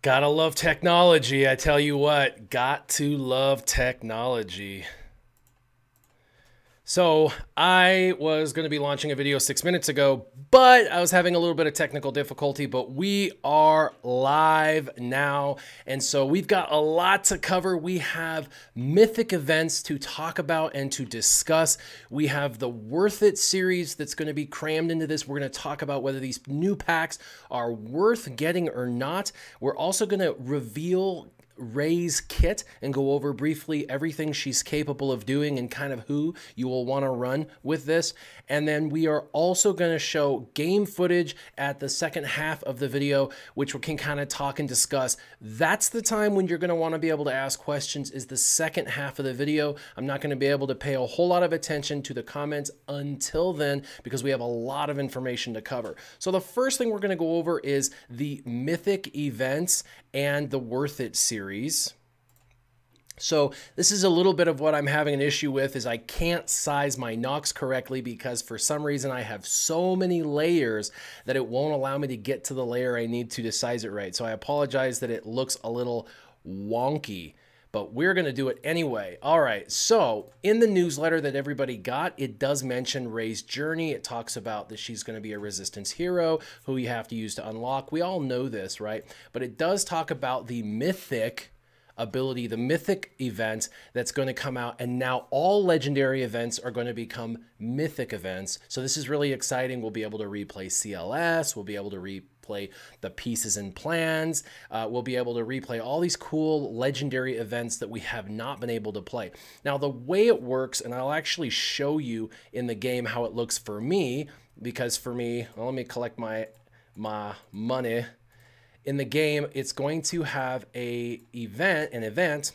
Gotta love technology. I tell you what, got to love technology. So I was going to be launching a video 6 minutes ago, but I was having a little bit of technical difficulty, but we are live now. And so we've got a lot to cover. We have mythic events to talk about and to discuss. We have the Worth It series that's going to be crammed into this. We're going to talk about whether these new packs are worth getting or not. We're also going to reveal Ray's kit and go over briefly everything she's capable of doing and kind of who you will want to run with this. And then we are also going to show game footage at the second half of the video, which we can kind of talk and discuss. That's the time when you're going to want to be able to ask questions, is the second half of the video. I'm not going to be able to pay a whole lot of attention to the comments until then because we have a lot of information to cover. So the first thing we're going to go over is the mythic events and the Worth It series. So this is a little bit of what I'm having an issue with, is I can't size my Nox correctly because for some reason I have so many layers that it won't allow me to get to the layer I need to size it right. So I apologize that it looks a little wonky, but we're going to do it anyway. All right, so in the newsletter that everybody got, it does mention Ray's journey. It talks about that she's going to be a resistance hero who you have to use to unlock. We all know this, right? But it does talk about the mythic ability, the mythic event that's going to come out, and now all legendary events are going to become mythic events. So this is really exciting. We'll be able to replay CLS, we'll be able to replay the pieces and plans, we'll be able to replay all these cool legendary events that we have not been able to play. Now the way it works, and I'll actually show you in the game how it looks for me, because for me, well, let me collect my money. In the game, it's going to have an event,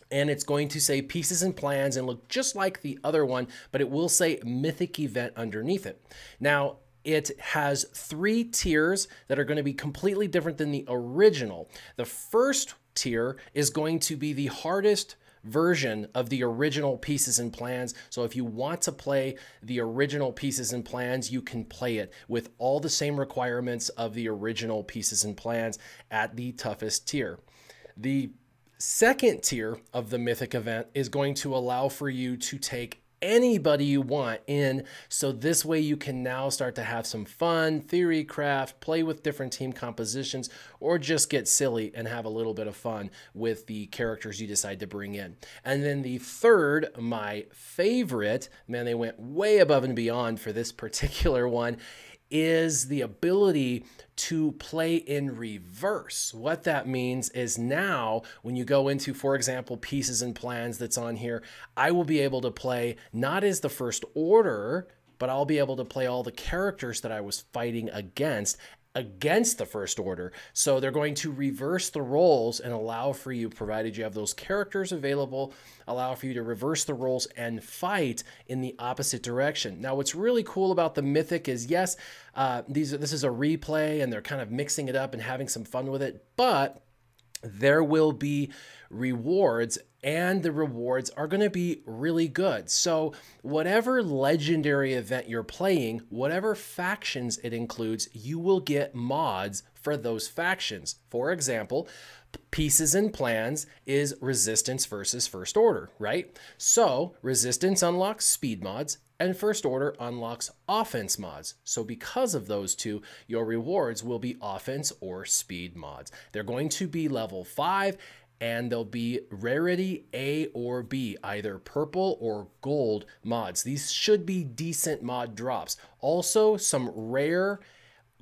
and it's going to say pieces and plans and look just like the other one, but it will say mythic event underneath it. Now, it has 3 tiers that are going to be completely different than the original. The first tier is going to be the hardest version of the original pieces and plans. So if you want to play the original pieces and plans, you can play it with all the same requirements of the original pieces and plans at the toughest tier. The second tier of the mythic event is going to allow for you to take anybody you want in, so this way you can now start to have some fun, theory craft, play with different team compositions, or just get silly and have a little bit of fun with the characters you decide to bring in. And then the third, my favorite, man, they went way above and beyond for this particular one, is the ability to play in reverse. What that means is now when you go into, for example, pieces and plans that's on here, I will be able to play not as the first order, but I'll be able to play all the characters that I was fighting against the first order. So they're going to reverse the roles and allow for you, provided you have those characters available, allow for you to reverse the roles and fight in the opposite direction. Now, what's really cool about the Mythic is, yes, this is a replay and they're kind of mixing it up and having some fun with it, but there will be rewards, and the rewards are going to be really good. So whatever legendary event you're playing, whatever factions it includes, you will get mods for those factions. For example, pieces and plans is resistance versus first order, right? So resistance unlocks speed mods and first order unlocks offense mods. So because of those two, your rewards will be offense or speed mods. They're going to be level 5, and they'll be rarity A or B, either purple or gold mods. These should be decent mod drops. Also, some rare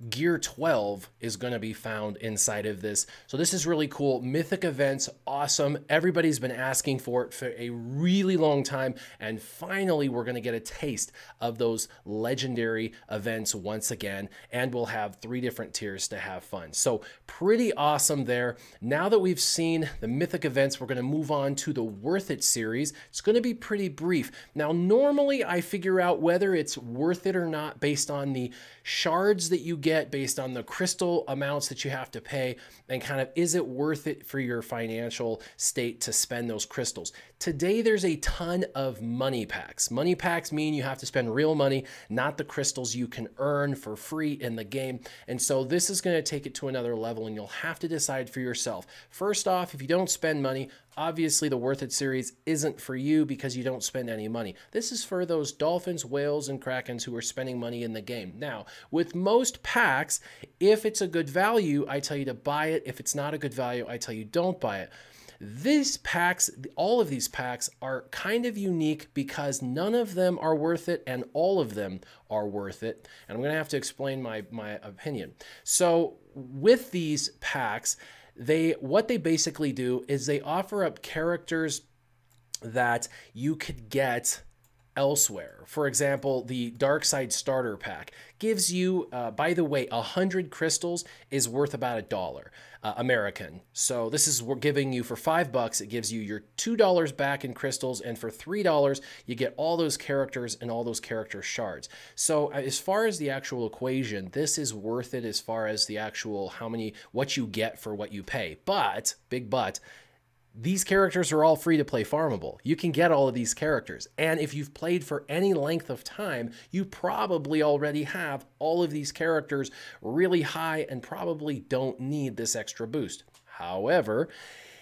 Gear 12 is going to be found inside of this. So this is really cool. Mythic events, awesome. Everybody's been asking for it for a really long time. And finally, we're going to get a taste of those legendary events once again. And we'll have 3 different tiers to have fun. So pretty awesome there. Now that we've seen the mythic events, we're going to move on to the Worth It series. It's going to be pretty brief. Now, normally I figure out whether it's worth it or not based on the shards that you get get based on the crystal amounts that you have to pay, and kind of is it worth it for your financial state to spend those crystals. Today, there's a ton of money packs. Money packs mean you have to spend real money, not the crystals you can earn for free in the game. And so this is going to take it to another level, and you'll have to decide for yourself. First off, if you don't spend money, obviously the Worth It series isn't for you because you don't spend any money. This is for those dolphins, whales, and krakens who are spending money in the game. Now, with most packs, if it's a good value, I tell you to buy it. If it's not a good value, I tell you don't buy it. These packs, all of these packs are kind of unique because none of them are worth it and all of them are worth it. And I'm going to have to explain my opinion. So with these packs, what they basically do is they offer up characters that you could get elsewhere. For example, the Dark Side Starter Pack gives you, by the way, 100 crystals is worth about $1 American. So this is, we're giving you for $5, it gives you your $2 back in crystals, and for $3, you get all those characters and all those character shards. So as far as the actual equation, this is worth it as far as the actual what you get for what you pay. But, big but, these characters are all free to play farmable. You can get all of these characters. And if you've played for any length of time, you probably already have all of these characters really high and probably don't need this extra boost. However,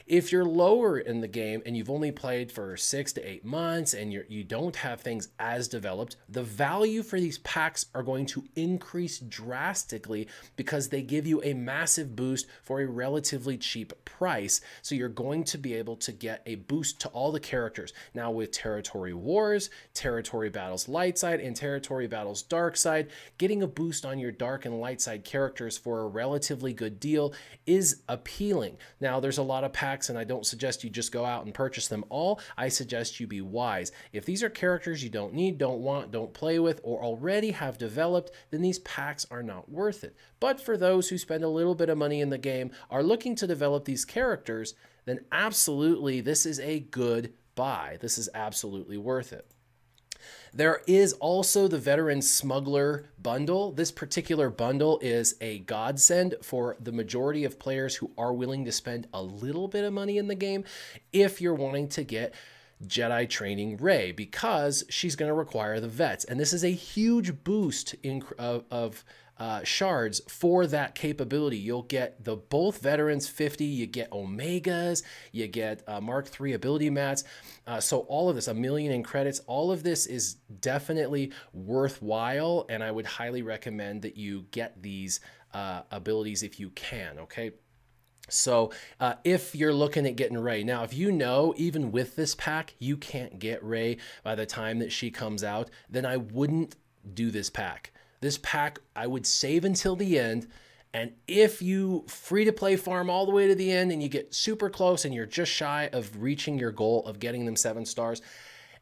if you're lower in the game and you've only played for 6 to 8 months and you don't have things as developed, the value for these packs are going to increase drastically because they give you a massive boost for a relatively cheap price. So you're going to be able to get a boost to all the characters. Now with Territory Wars, Territory Battles Light Side, and Territory Battles Dark Side, getting a boost on your dark and light side characters for a relatively good deal is appealing. Now there's a lot of packs, and I don't suggest you just go out and purchase them all. I suggest you be wise. If these are characters you don't need, don't want, don't play with, or already have developed, then these packs are not worth it. But for those who spend a little bit of money in the game, are looking to develop these characters, then absolutely this is a good buy. This is absolutely worth it. There is also the Veteran Smuggler bundle. This particular bundle is a godsend for the majority of players who are willing to spend a little bit of money in the game if you're wanting to get Jedi Training Rey, because she's going to require the vets. And this is a huge boost of shards for that capability. You'll get both Veterans 50, you get Omegas, you get Mark III ability mats. So all of this, 1 million in credits, all of this is definitely worthwhile, and I would highly recommend that you get these abilities if you can, okay? So if you're looking at getting Rey, now if you know even with this pack you can't get Rey by the time that she comes out, then I wouldn't do this pack. This pack I would save until the end, and if you free to play farm all the way to the end and you get super close and you're just shy of reaching your goal of getting them 7 stars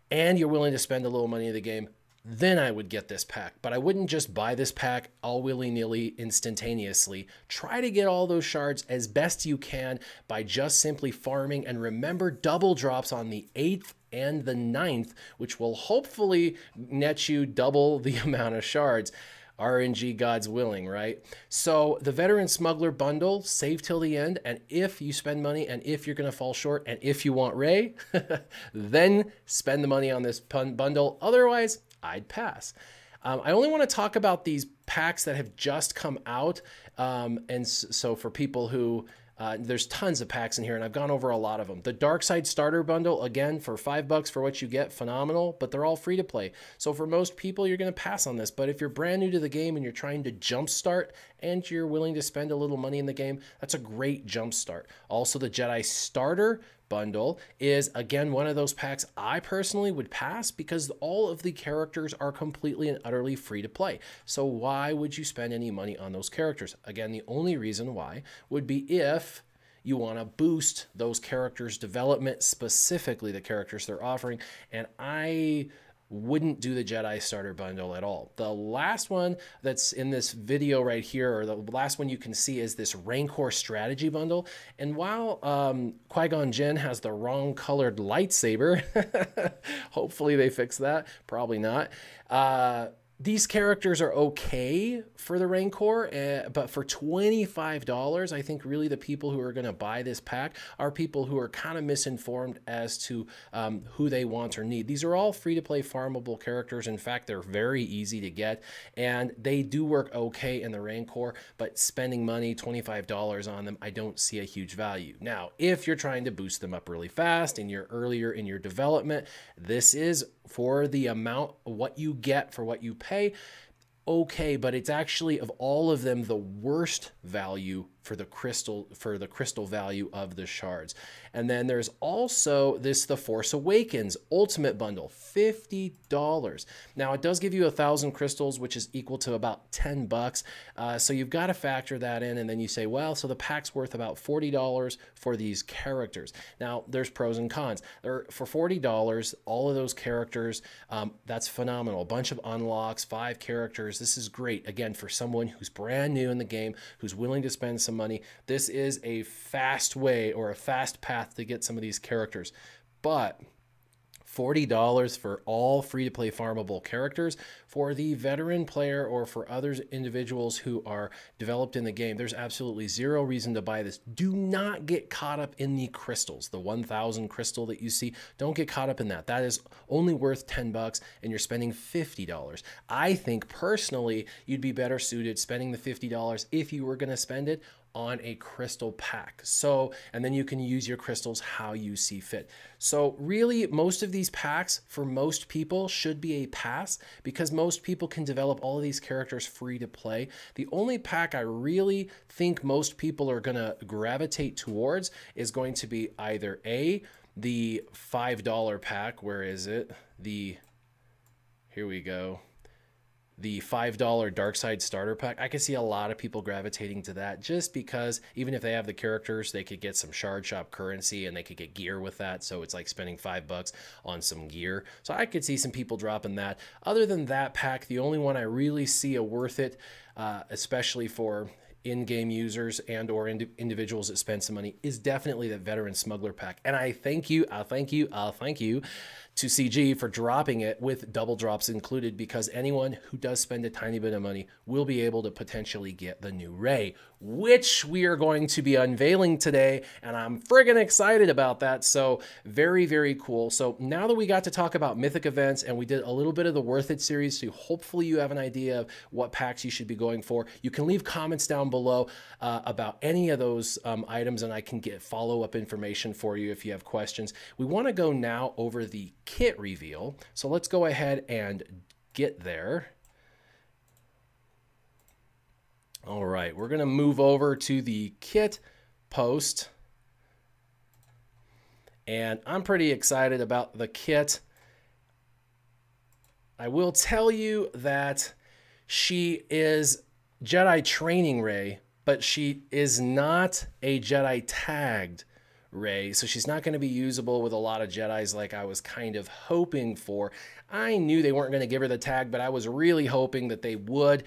and you're willing to spend a little money in the game, then I would get this pack. But I wouldn't just buy this pack all willy-nilly instantaneously. Try to get all those shards as best you can by just simply farming, and remember double drops on the 8th and the 9th, which will hopefully net you double the amount of shards. RNG, God's willing, right? So the Veteran Smuggler bundle, save till the end, and if you spend money and if you're going to fall short and if you want Rey, then spend the money on this bundle. Otherwise, I'd pass. I only want to talk about these packs that have just come out, and so for people who there's tons of packs in here, and I've gone over a lot of them. The Dark Side Starter Bundle, again, for $5 for what you get, phenomenal, but they're all free to play. So for most people, you're going to pass on this. But if you're brand new to the game and you're trying to jumpstart and you're willing to spend a little money in the game, that's a great jumpstart. Also, the Jedi Starter Bundle is, again, one of those packs I personally would pass because all of the characters are completely and utterly free to play. So why would you spend any money on those characters? Again, the only reason why would be if you want to boost those characters' development, specifically the characters they're offering, and I wouldn't do the Jedi Starter Bundle at all. The last one that's in this video right here, or the last one you can see, is this Rancor Strategy Bundle. And while Qui-Gon Jinn has the wrong colored lightsaber, hopefully they fix that, probably not, These characters are okay for the Rancor, but for $25, I think really the people who are going to buy this pack are people who are kind of misinformed as to who they want or need. These are all free-to-play farmable characters. In fact, they're very easy to get, and they do work okay in the Rancor, but spending money, $25 on them, I don't see a huge value. Now, if you're trying to boost them up really fast and you're earlier in your development, this is for the amount, what you get for what you pay, okay, but it's actually, of all of them, the worst value for the crystal value of the shards. And then there's also this The Force Awakens Ultimate Bundle, $50. Now it does give you 1,000 crystals, which is equal to about 10 bucks. So you've got to factor that in, and then you say, well, so the pack's worth about $40 for these characters. Now there's pros and cons. For $40, all of those characters, that's phenomenal. A bunch of unlocks, 5 characters. This is great. Again, for someone who's brand new in the game, who's willing to spend some money, this is a fast way or a fast path to get some of these characters. But $40 for all free-to-play farmable characters, for the veteran player or for other individuals who are developed in the game, there's absolutely zero reason to buy this. Do not get caught up in the crystals. The 1,000 crystal that you see, don't get caught up in that. That is only worth 10 bucks and you're spending $50. I think personally you'd be better suited spending the $50 if you were going to spend it on a crystal pack. So, and then you can use your crystals how you see fit. So really, most of these packs for most people should be a pass, because most people can develop all of these characters free to play. The only pack I really think most people are gonna gravitate towards is going to be either the $5 pack. Where is it? Here we go. The $5 Dark Side starter pack. I can see a lot of people gravitating to that, just because even if they have the characters, they could get some shard shop currency and they could get gear with that. So it's like spending $5 on some gear. So I could see some people dropping that. Other than that pack, the only one I really see a worth it, especially for in-game users and or individuals that spend some money, is definitely the Veteran Smuggler pack. And I'll thank you to CG for dropping it with double drops included, because anyone who does spend a tiny bit of money will be able to potentially get the new Ray, which we are going to be unveiling today, and I'm friggin' excited about that. So very, very cool. So now that we got to talk about Mythic Events and we did a little bit of the Worth It series, so hopefully you have an idea of what packs you should be going for. You can leave comments down below about any of those items, and I can get follow-up information for you if you have questions. We want to go now over the kit reveal. So let's go ahead and get there. All right, we're going to move over to the kit post. And I'm pretty excited about the kit. I will tell you that she is Jedi Training Ray, but she is not a Jedi tagged Ray, so she's not going to be usable with a lot of Jedis like I was kind of hoping for. I knew they weren't going to give her the tag, but I was really hoping that they would,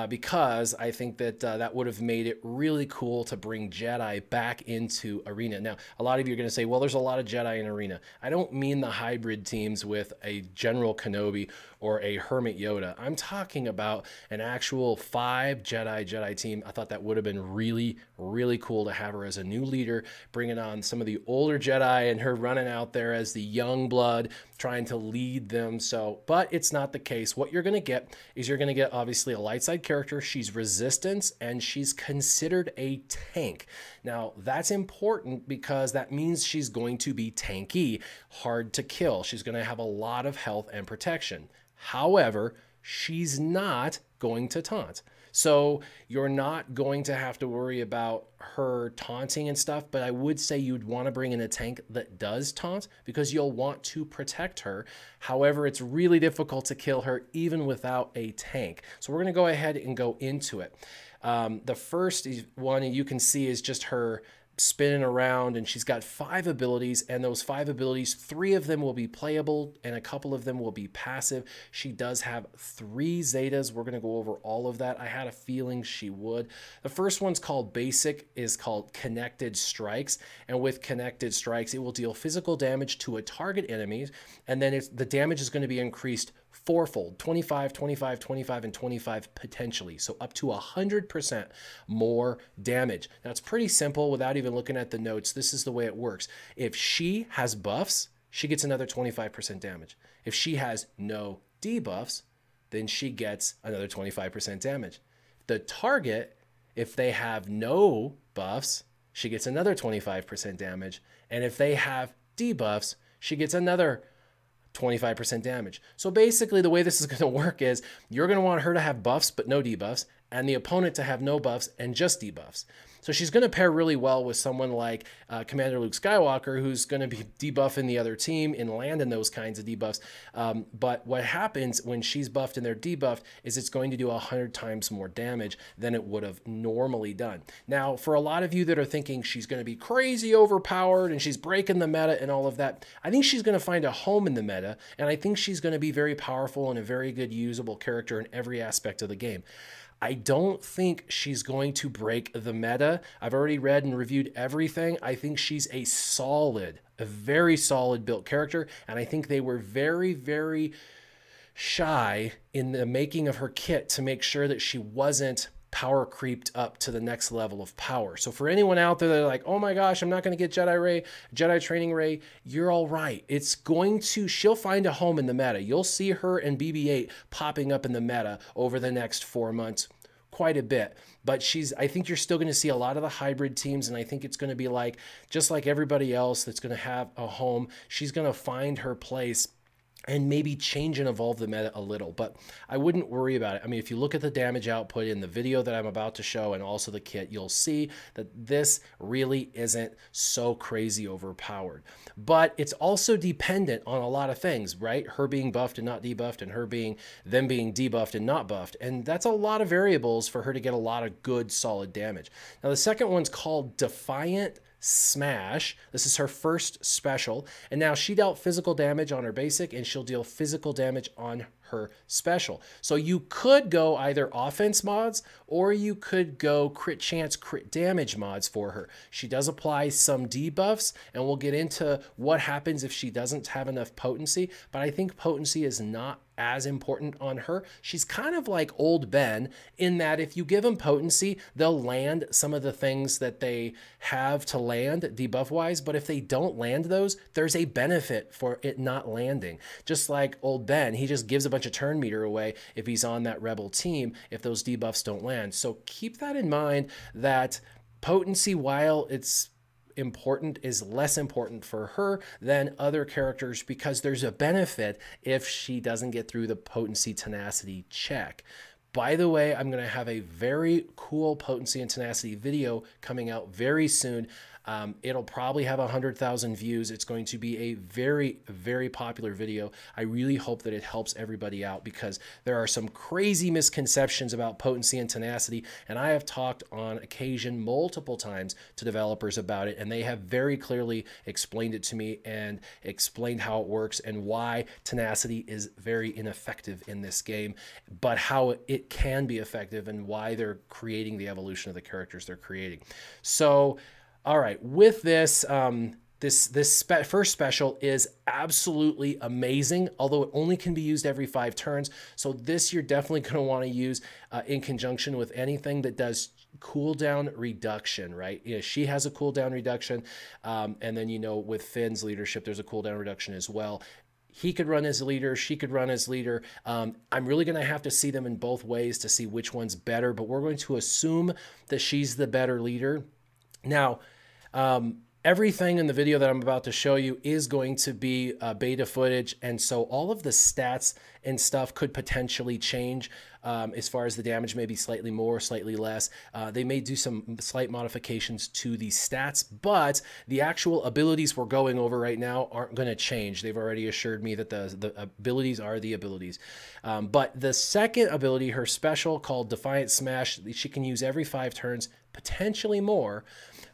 because I think that that would have made it really cool to bring Jedi back into Arena. Now, a lot of you are going to say, well, there's a lot of Jedi in Arena. I don't mean the hybrid teams with a General Kenobi or a Hermit Yoda. I'm talking about an actual 5 Jedi team. I thought that would have been really, really cool to have her as a new leader, bringing on some of the older Jedi and her running out there as the young blood, trying to lead them. So, but it's not the case. What you're going to get is you're going to get obviously a light side character. She's resistance and she's considered a tank. Now that's important because that means she's going to be tanky, hard to kill. She's going to have a lot of health and protection. However, she's not going to taunt. So you're not going to have to worry about her taunting and stuff, but I would say you'd want to bring in a tank that does taunt because you'll want to protect her. However, it's really difficult to kill her even without a tank. So we're going to go ahead and go into it. The first one you can see is just her spinning around, and she's got 5 abilities, and those 5 abilities, 3 of them will be playable and a couple of them will be passive. She does have 3 Zetas. We're going to go over all of that. I had a feeling she would. The first one's called Basic, is called Connected Strikes, and with Connected Strikes it will deal physical damage to a target enemy, and then the damage is going to be increased fourfold, 25, 25, 25, and 25 potentially. So up to 100% more damage. Now it's pretty simple without even looking at the notes. This is the way it works. If she has buffs, she gets another 25% damage. If she has no debuffs, then she gets another 25% damage. The target, if they have no buffs, she gets another 25% damage. And if they have debuffs, she gets another 25% damage. So basically the way this is going to work is you're going to want her to have buffs but no debuffs, and the opponent to have no buffs and just debuffs. So she's going to pair really well with someone like Commander Luke Skywalker, who's going to be debuffing the other team and landing those kinds of debuffs. But what happens when she's buffed and they're debuffed is it's going to do 100 times more damage than it would have normally done. Now, for a lot of you that are thinking she's going to be crazy overpowered and she's breaking the meta and all of that, I think she's going to find a home in the meta, and I think she's going to be very powerful and a very good usable character in every aspect of the game. I don't think she's going to break the meta. I've already read and reviewed everything. I think she's a very solid built character, and I think they were very, very shy in the making of her kit to make sure that she wasn't power creeped up to the next level of power. So for anyone out there that are like, oh my gosh, I'm not going to get Jedi Training Ray, you're all right. She'll find a home in the meta. You'll see her and BB-8 popping up in the meta over the next 4 months quite a bit. But I think you're still going to see a lot of the hybrid teams, and I think it's going to be like, just like everybody else that's going to have a home, she's going to find her place and maybe change and evolve the meta a little, but I wouldn't worry about it. I mean, if you look at the damage output in the video that I'm about to show and also the kit, you'll see that this really isn't so crazy overpowered. But it's also dependent on a lot of things, right? Her being buffed and not debuffed, and them being debuffed and not buffed. And that's a lot of variables for her to get a lot of good, solid damage. Now, the second one's called Defiant Smash. This is her first special, and now she dealt physical damage on her basic, and she'll deal physical damage on her special. So you could go either offense mods, or you could go crit chance, crit damage mods for her. She does apply some debuffs, and we'll get into what happens if she doesn't have enough potency, but I think potency is not as important on her. She's kind of like Old Ben in that if you give them potency, they'll land some of the things that they have to land debuff wise, but if they don't land those, there's a benefit for it not landing. Just like Old Ben, he just gives a bunch of turn meter away if he's on that rebel team if those debuffs don't land. So keep that in mind, that potency, while it's important, is less important for her than other characters, because there's a benefit if she doesn't get through the potency tenacity check. By the way, I'm going to have a very cool potency and tenacity video coming out very soon. It'll probably have 100,000 views. It's going to be a very, very popular video. I really hope that it helps everybody out, because there are some crazy misconceptions about potency and tenacity, and I have talked on occasion multiple times to developers about it, and they have very clearly explained it to me and explained how it works and why tenacity is very ineffective in this game, but how it can be effective and why they're creating the evolution of the characters they're creating. So all right, with this, this first special is absolutely amazing, although it only can be used every 5 turns. So this you're definitely going to want to use in conjunction with anything that does cooldown reduction, right? Yeah, she has a cooldown reduction, and then, you know, with Finn's leadership, there's a cooldown reduction as well. He could run as leader, she could run as leader. I'm really going to have to see them in both ways to see which one's better, but we're going to assume that she's the better leader. Now, everything in the video that I'm about to show you is going to be beta footage, and so all of the stats and stuff could potentially change as far as the damage, maybe slightly more, slightly less. They may do some slight modifications to the stats, but the actual abilities we're going over right now aren't going to change. They've already assured me that the abilities are the abilities. But the second ability, her special called Defiant Smash, she can use every 5 turns, potentially more,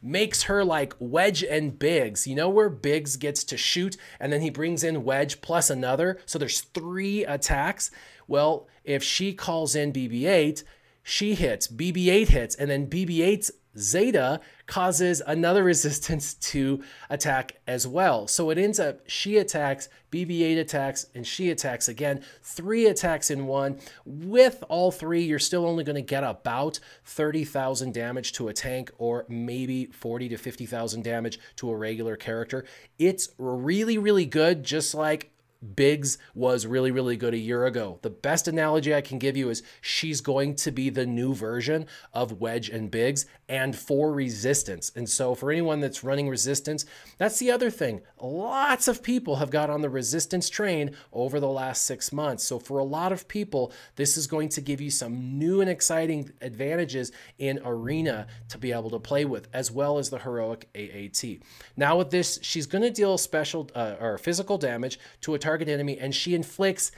makes her like Wedge and Biggs. You know where Biggs gets to shoot and then he brings in Wedge plus another, so there's 3 attacks? Well, if she calls in BB-8, she hits, BB-8 hits, and then BB-8's Zeta causes another resistance to attack as well. So it ends up she attacks, BB-8 attacks, and she attacks again. 3 attacks in one. With all 3, you're still only going to get about 30,000 damage to a tank, or maybe 40 to 50,000 damage to a regular character. It's really, really good, just like Biggs was really, really good a year ago. The best analogy I can give you is she's going to be the new version of Wedge and Biggs, and for resistance. And so for anyone that's running resistance, that's the other thing. Lots of people have got on the resistance train over the last 6 months. So for a lot of people, this is going to give you some new and exciting advantages in Arena to be able to play with, as well as the heroic HAAT. Now with this, she's going to deal special or physical damage to a target enemy, and she inflicts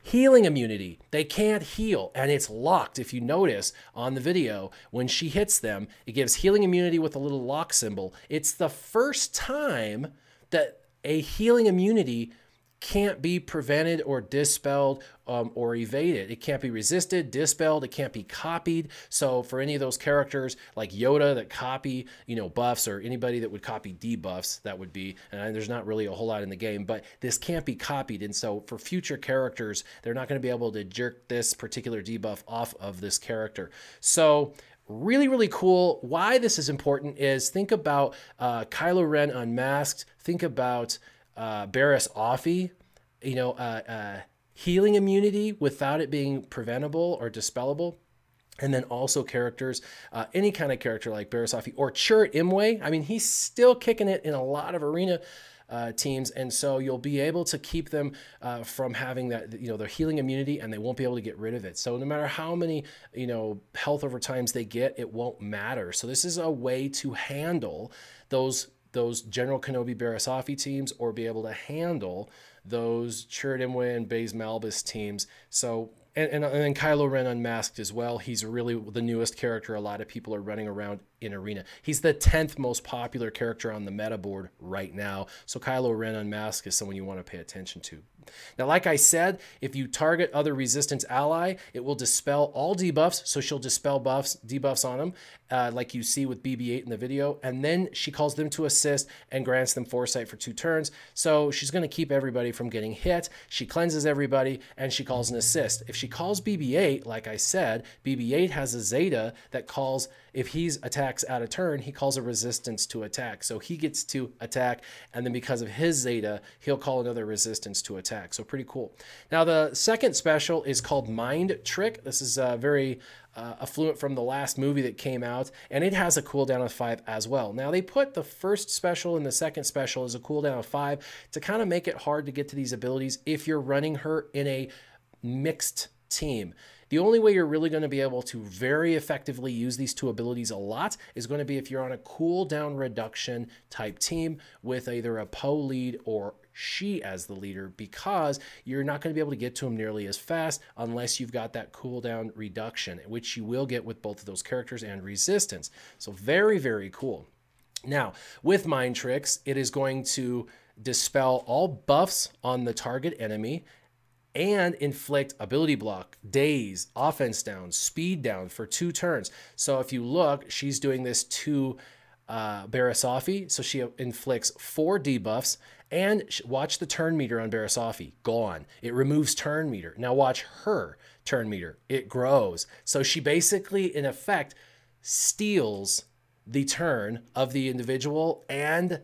healing immunity. They can't heal, and it's locked. If you notice on the video, when she hits them, it gives healing immunity with a little lock symbol. It's the first time that a healing immunity can't be prevented or dispelled or evaded. It can't be resisted, dispelled, it can't be copied. So for any of those characters like Yoda that copy, buffs, or anybody that would copy debuffs, that would be, and there's not really a whole lot in the game, but this can't be copied. And so for future characters, they're not going to be able to jerk this particular debuff off of this character. So really, really cool. Why this is important is think about Kylo Ren Unmasked. Think about Barriss Offee, healing immunity without it being preventable or dispellable. And then also characters, any kind of character like Barriss Offee or Chirrut Imwe. I mean, he's still kicking it in a lot of Arena teams, and so you'll be able to keep them from having that, their healing immunity, and they won't be able to get rid of it. So no matter how many, health over times they get, it won't matter. So this is a way to handle those General Kenobi Barriss Offee teams, or be able to handle those Chirrut Imwe and Baze Malbus teams. So and then Kylo Ren Unmasked as well. He's really the newest character a lot of people are running around in Arena. He's the 10th most popular character on the meta board right now. So Kylo Ren Unmasked is someone you want to pay attention to. Now, like I said, if you target other resistance ally, it will dispel all debuffs. So she'll dispel debuffs on them, like you see with BB-8 in the video. And then she calls them to assist and grants them foresight for 2 turns. So she's going to keep everybody from getting hit. She cleanses everybody, and she calls an assist. If she calls BB-8, like I said, BB-8 has a Zeta that calls, if he's attacks out of turn, he calls a resistance to attack. So he gets to attack, and then because of his Zeta, he'll call another resistance to attack. So pretty cool. Now the second special is called Mind Trick. This is very affluent from the last movie that came out, and it has a cooldown of 5 as well. Now they put the first special and the second special as a cooldown of 5 to kind of make it hard to get to these abilities if you're running her in a mixed team. The only way you're really going to be able to very effectively use these 2 abilities a lot is going to be if you're on a cooldown reduction type team with either a Poe lead or she as the leader, because you're not going to be able to get to him nearly as fast unless you've got that cooldown reduction, which you will get with both of those characters and resistance. So very, very cool. Now, with Mind Tricks, it is going to dispel all buffs on the target enemy and inflict ability block, daze, offense down, speed down for 2 turns. So if you look, she's doing this to Barriss Offee, so she inflicts 4 debuffs, and watch the turn meter on Barriss Offee, gone. It removes turn meter. Now watch her turn meter, it grows. So she basically, in effect, steals the turn of the individual and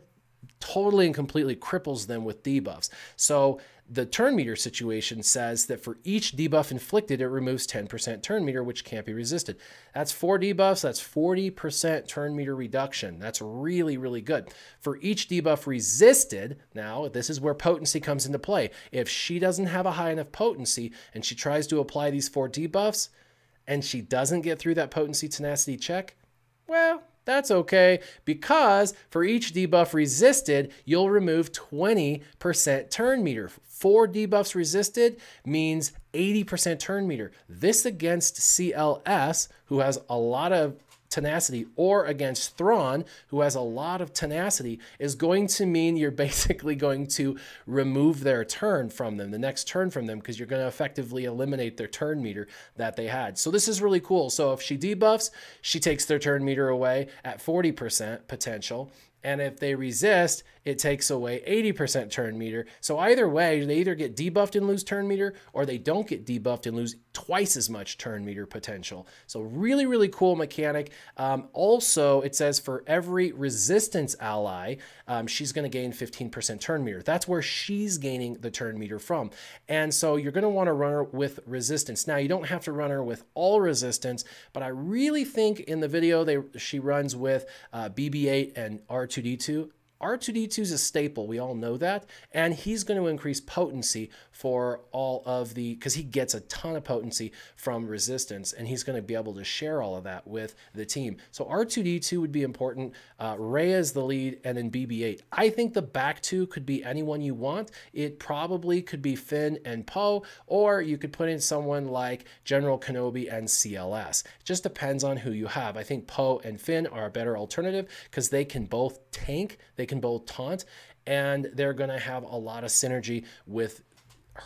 totally and completely cripples them with debuffs. So the turn meter situation says that for each debuff inflicted, it removes 10% turn meter, which can't be resisted. That's 4 debuffs. That's 40% turn meter reduction. That's really, really good. For each debuff resisted, now this is where potency comes into play. If she doesn't have a high enough potency and she tries to apply these 4 debuffs and she doesn't get through that potency tenacity check, well, that's okay, because for each debuff resisted, you'll remove 20% turn meter. 4 debuffs resisted means 80% turn meter. This against CLS, who has a lot of tenacity, or against Thrawn, who has a lot of tenacity, is going to mean you're basically going to remove their turn from them, the next turn from them, because you're going to effectively eliminate their turn meter that they had. So this is really cool. So if she debuffs, she takes their turn meter away at 40% potential. And if they resist, it takes away 80% turn meter. So either way, they either get debuffed and lose turn meter, or they don't get debuffed and lose twice as much turn meter potential. So really, really cool mechanic. Also, it says for every resistance ally, she's going to gain 15% turn meter. That's where she's gaining the turn meter from. And so you're going to want to run her with resistance. Now, you don't have to run her with all resistance, but I really think in the video she runs with BB-8 and R2-D2. R2-D2 is a staple. We all know that. And he's going to increase potency for all of the, because he gets a ton of potency from resistance, and he's going to be able to share all of that with the team. So R2-D2 would be important. Rhea is the lead, and then BB-8. I think the back two could be anyone you want. It probably could be Finn and Poe, or you could put in someone like General Kenobi and CLS. It just depends on who you have. I think Poe and Finn are a better alternative because they can both tank, they can both taunt, and they're going to have a lot of synergy with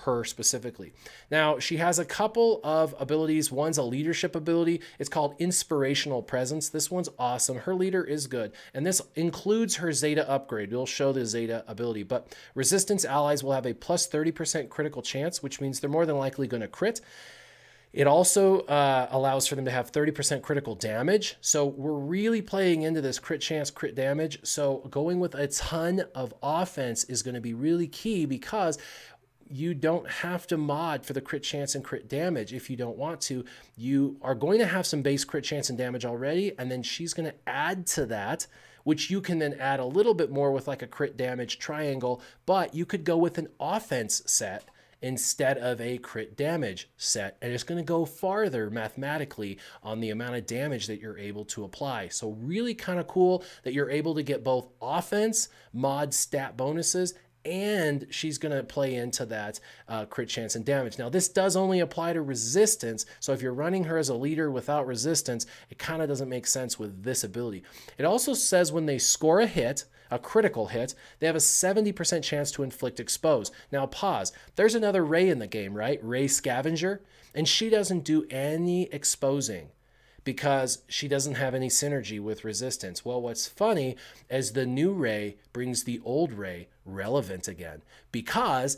her specifically. Now, she has a couple of abilities. One's a leadership ability. It's called Inspirational Presence. This one's awesome. Her leader is good, and this includes her Zeta upgrade. We'll show the Zeta ability, but resistance allies will have a plus 30% critical chance, which means they're more than likely going to crit. It also allows for them to have 30% critical damage. So we're really playing into this crit chance, crit damage. So going with a ton of offense is going to be really key, because you don't have to mod for the crit chance and crit damage if you don't want to. You are going to have some base crit chance and damage already, and then she's going to add to that, which you can then add a little bit more with like a crit damage triangle, but you could go with an offense set instead of a crit damage set, and it's going to go farther mathematically on the amount of damage that you're able to apply. So really kind of cool that you're able to get both offense, mod stat bonuses, and she's going to play into that crit chance and damage. Now, this does only apply to resistance, so if you're running her as a leader without resistance, it kind of doesn't make sense with this ability. It also says when they score a hit, a critical hit, they have a 70% chance to inflict expose. Now, pause. There's another Rey in the game, right? Rey Scavenger, and she doesn't do any exposing because she doesn't have any synergy with resistance. Well, what's funny is the new Rey brings the old Rey relevant again, because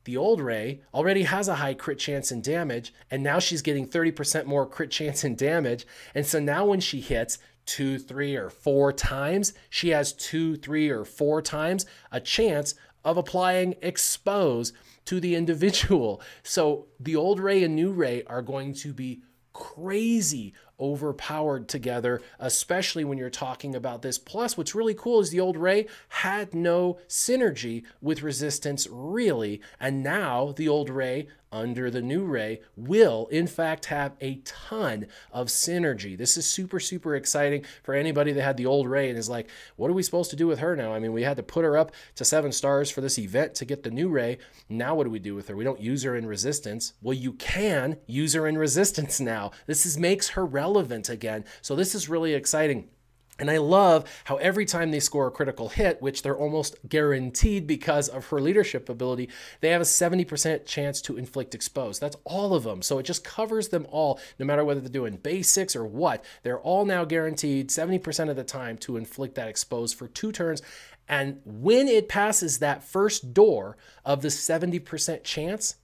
the old Rey already has a high crit chance and damage, and now she's getting 30% more crit chance and damage. And so now when she hits 2, 3, or 4 times, she has 2, 3, or 4 times a chance of applying expose to the individual. So the old Rey and new Rey are going to be crazy overpowered together, especially when you're talking about this. Plus, what's really cool is the old Rey had no synergy with resistance, really, and now the old Rey under the new Rey will in fact have a ton of synergy. This is super, super exciting for anybody that had the old Rey and is like, what are we supposed to do with her now? I mean, we had to put her up to 7 stars for this event to get the new Rey. Now what do we do with her? We don't use her in resistance. Well, you can use her in resistance now. This makes her relevant again. So this is really exciting. And I love how every time they score a critical hit, which they're almost guaranteed because of her leadership ability, they have a 70% chance to inflict expose. That's all of them. So it just covers them all, no matter whether they're doing basics or what. They're all now guaranteed 70% of the time to inflict that expose for 2 turns. And when it passes that first door of the 70% chance,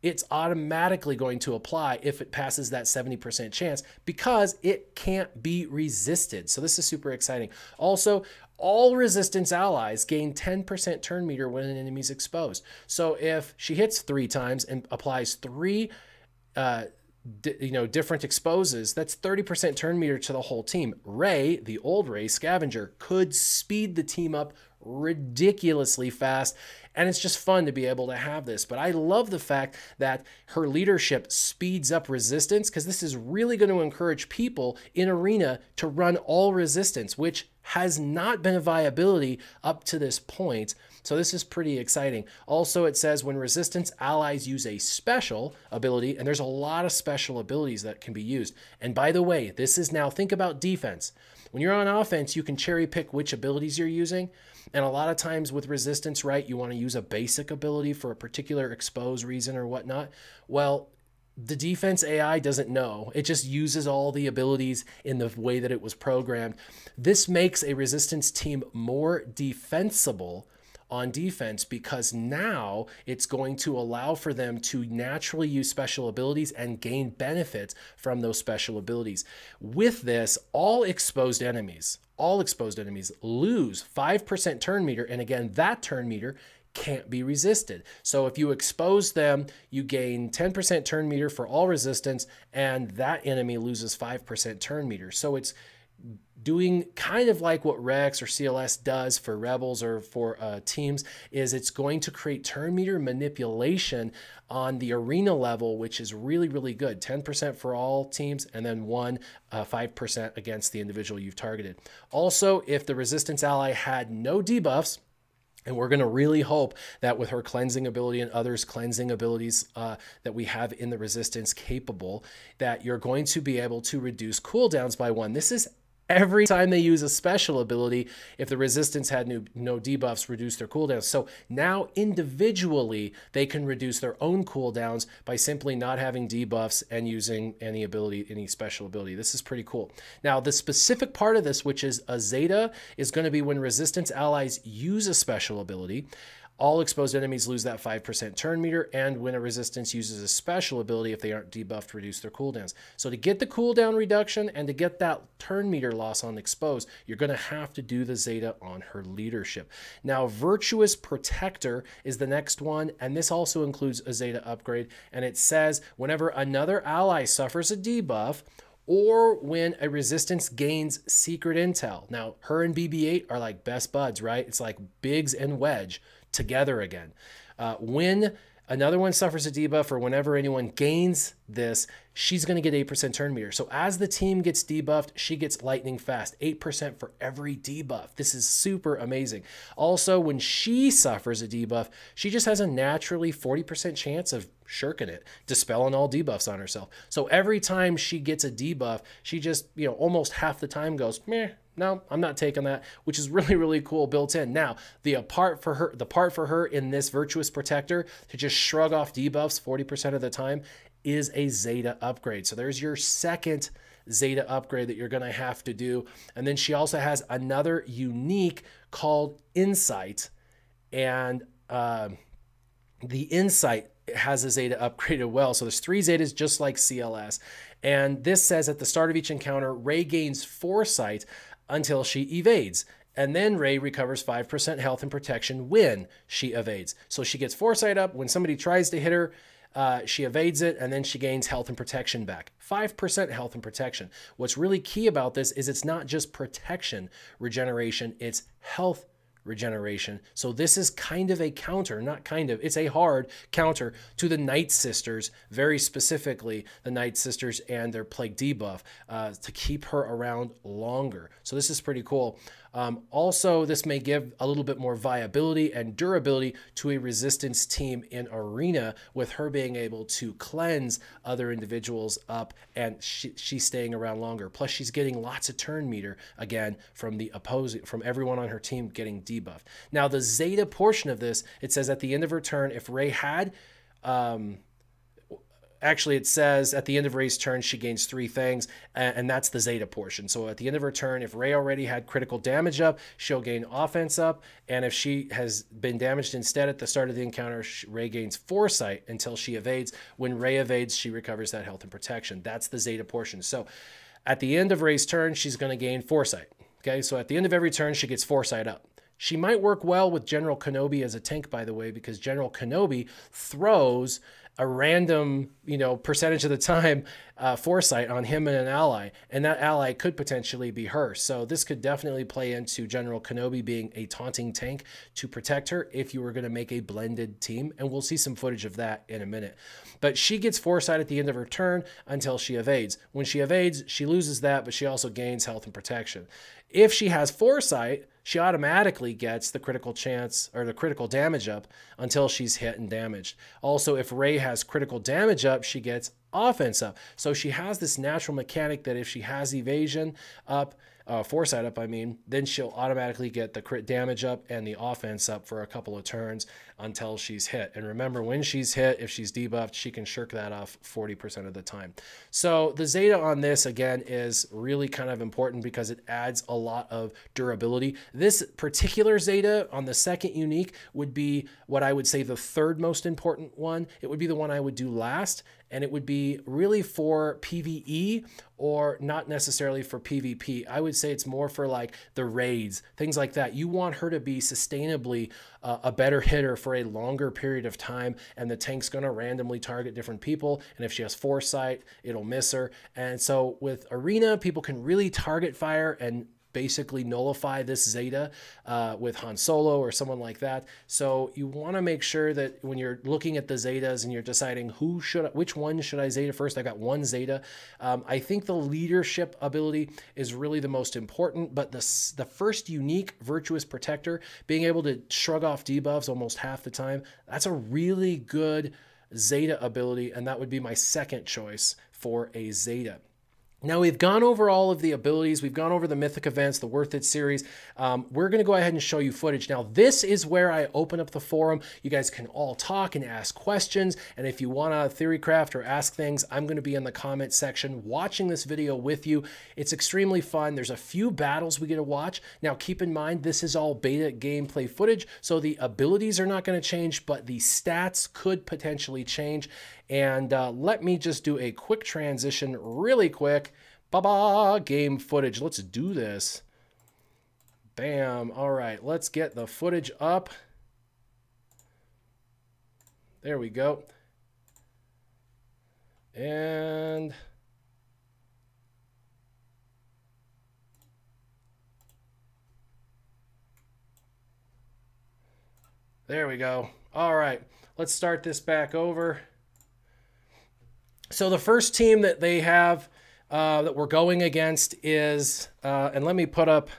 it's automatically going to apply if it passes that 70% chance, because it can't be resisted. So this is super exciting. Also, all resistance allies gain 10% turn meter when an enemy's exposed. So if she hits 3 times and applies 3 different exposes, that's 30% turn meter to the whole team. Rey, the old Rey Scavenger, could speed the team up ridiculously fast, And it's just fun to be able to have this. But I love the fact that her leadership speeds up resistance, because this is really going to encourage people in Arena to run all resistance, which has not been a viability up to this point. So this is pretty exciting. Also, it says when resistance allies use a special ability, and there's a lot of special abilities that can be used. And by the way, this is now, think about defense. When you're on offense, you can cherry pick which abilities you're using. And a lot of times with resistance, right, you want to use a basic ability for a particular expose reason or whatnot. Well, the defense AI doesn't know. It just uses all the abilities in the way that it was programmed. This makes a resistance team more defensible on defense, because now it's going to allow for them to naturally use special abilities and gain benefits from those special abilities. With this, all exposed enemies lose 5% turn meter, and again, that turn meter can't be resisted. So if you expose them, you gain 10% turn meter for all resistance, and that enemy loses 5% turn meter. So it's doing kind of like what Rex or CLS does for rebels or for teams, is it's going to create turn meter manipulation on the arena level, which is really, really good. 10% for all teams, and then 5% against the individual you've targeted. Also, if the resistance ally had no debuffs, and we're going to really hope that with her cleansing ability and others cleansing abilities that we have in the resistance capable, that you're going to be able to reduce cooldowns by 1. This is every time they use a special ability. If the resistance had no debuffs, reduce their cooldowns. So now individually, they can reduce their own cooldowns by simply not having debuffs and using any ability, any special ability. This is pretty cool. Now, the specific part of this, which is a Zeta, is going to be when resistance allies use a special ability. All exposed enemies lose that 5% turn meter, and when a resistance uses a special ability, if they aren't debuffed, reduce their cooldowns. So to get the cooldown reduction and to get that turn meter loss on exposed, you're going to have to do the Zeta on her leadership. Now, Virtuous Protector is the next one, and this also includes a Zeta upgrade, and it says whenever another ally suffers a debuff, or when a resistance gains secret intel. Now, her and BB-8 are like best buds, right? It's like Biggs and Wedge together again. When another one suffers a debuff, or whenever anyone gains this, she's going to get 8% turn meter. So as the team gets debuffed, she gets lightning fast, 8% for every debuff. This is super amazing. Also, when she suffers a debuff, she just has a naturally 40% chance of shirking it, dispelling all debuffs on herself. So every time she gets a debuff, she just, almost half the time goes, meh, no, I'm not taking that, which is really, really cool built in. Now, the part for her in this Virtuous Protector to just shrug off debuffs 40% of the time is a Zeta upgrade. So there's your second Zeta upgrade that you're going to have to do. And then she also has another unique called Insight, and the Insight has a Zeta upgrade as well. So there's 3 Zetas just like CLS. And this says at the start of each encounter, Rey gains Foresight until she evades. And then Rey recovers 5% health and protection when she evades. So she gets Foresight up. When somebody tries to hit her, she evades it, and then she gains health and protection back. 5% health and protection. What's really key about this is it's not just protection regeneration, it's health regeneration. So this is kind of a counter, not kind of, it's a hard counter to the Night Sisters, very specifically the Night Sisters and their Plague debuff to keep her around longer. So this is pretty cool. Also, this may give a little bit more viability and durability to a resistance team in Arena, with her being able to cleanse other individuals up, and she's staying around longer. Plus, she's getting lots of turn meter again from everyone on her team getting debuffed. Now, the Zeta portion of this, it says at the end of her turn, if Rey had actually, it says at the end of Rey's turn, she gains 3 things, and that's the Zeta portion. So at the end of her turn, if Rey already had critical damage up, she'll gain offense up. And if she has been damaged instead at the start of the encounter, Rey gains Foresight until she evades. When Rey evades, she recovers that health and protection. That's the Zeta portion. So at the end of Rey's turn, she's going to gain Foresight. Okay, so at the end of every turn, she gets Foresight up. She might work well with General Kenobi as a tank, by the way, because General Kenobi throws a random, percentage of the time foresight on him and an ally, and that ally could potentially be her. So this could definitely play into General Kenobi being a taunting tank to protect her if you were going to make a blended team, and we'll see some footage of that in a minute. But she gets foresight at the end of her turn until she evades. When she evades, she loses that, but she also gains health and protection. If she has foresight, she automatically gets the critical chance or the critical damage up until she's hit and damaged. Also, if Rey has critical damage up, she gets offense up. So she has this natural mechanic that if she has evasion up, foresight up, I mean, then she'll automatically get the crit damage up and the offense up for a couple of turns until she's hit. And remember, when she's hit, if she's debuffed, she can shirk that off 40% of the time. So the Zeta on this, again, is really kind of important because it adds a lot of durability. This particular Zeta on the second unique would be what I would say the third most important one. It would be the one I would do last, and it would be really for PvE or not necessarily for PvP. I would say it's more for like the raids, things like that. You want her to be sustainably a better hitter for a longer period of time, and the tank's going to randomly target different people, and if she has foresight, it'll miss her. And so with Arena, people can really target fire and basically nullify this Zeta with Han Solo or someone like that. So you want to make sure that when you're looking at the Zetas and you're deciding which one should I Zeta first, I got one Zeta. I think the leadership ability is really the most important, but the first unique Virtuous Protector, being able to shrug off debuffs almost half the time, that's a really good Zeta ability, and that would be my second choice for a Zeta. Now, we've gone over all of the abilities. We've gone over the Mythic Events, the Worth It series. We're going to go ahead and show you footage. Now, this is where I open up the forum. You guys can all talk and ask questions. And if you want to theorycraft or ask things, I'm going to be in the comment section watching this video with you. It's extremely fun. There's a few battles we get to watch. Now, keep in mind, this is all beta gameplay footage, so the abilities are not going to change, but the stats could potentially change. And let me just do a quick transition really quick. Game footage. Let's do this. Bam. All right, let's get the footage up. There we go. And there we go. All right, let's start this back over. So the first team that they have that we're going against is, and let me put up,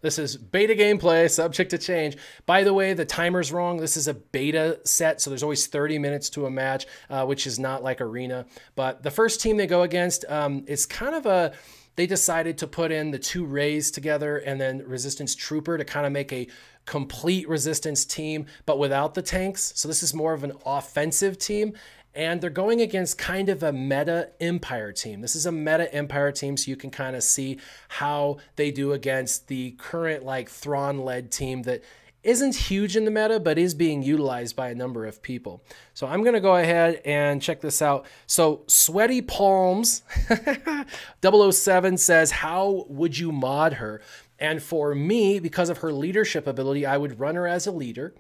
this is beta gameplay, subject to change. By the way, the timer's wrong. This is a beta set, so there's always 30 minutes to a match, which is not like Arena. But the first team they go against is kind of a, they decided to put in the two Rays together and then Resistance Trooper to kind of make a complete Resistance team, but without the tanks. So this is more of an offensive team. And they're going against kind of a meta Empire team. This is a meta Empire team, so you can kind of see how they do against the current like Thrawn-led team that isn't huge in the meta, but is being utilized by a number of people. So I'm going to go ahead and check this out. So Sweaty Palms 007 says, how would you mod her? And for me, because of her leadership ability, I would run her as a leader.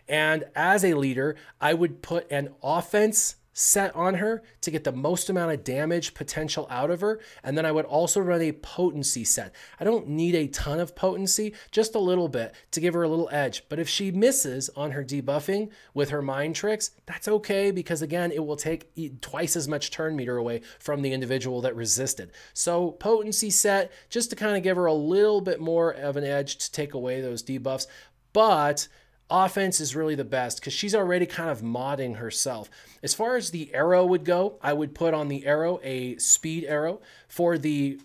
And as a leader, I would put an offense set on her to get the most amount of damage potential out of her. And then I would also run a potency set. I don't need a ton of potency, just a little bit to give her a little edge. But if she misses on her debuffing with her mind tricks, that's okay, because again, it will take twice as much turn meter away from the individual that resisted. So potency set, just to kind of give her a little bit more of an edge to take away those debuffs. But offense is really the best because she's already kind of modding herself. As far as the arrow would go, I would put on the arrow a speed arrow. For the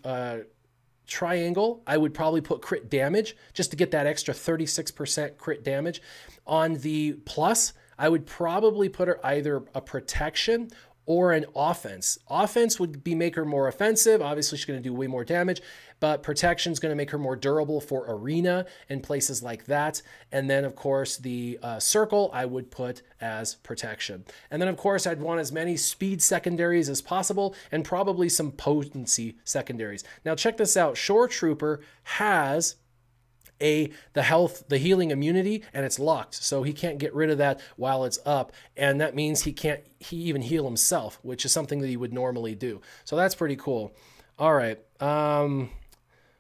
triangle, I would probably put crit damage just to get that extra 36% crit damage. On the plus, I would probably put her either a protection or an offense. Offense would be make her more offensive. Obviously, she's going to do way more damage, but protection is going to make her more durable for Arena and places like that. And then, of course, the circle I would put as protection. And then, of course, I'd want as many speed secondaries as possible and probably some potency secondaries. Now, check this out. Shore Trooper has the healing immunity, and it's locked. So he can't get rid of that while it's up. And that means he can't even heal himself, which is something that he would normally do. So that's pretty cool. All right.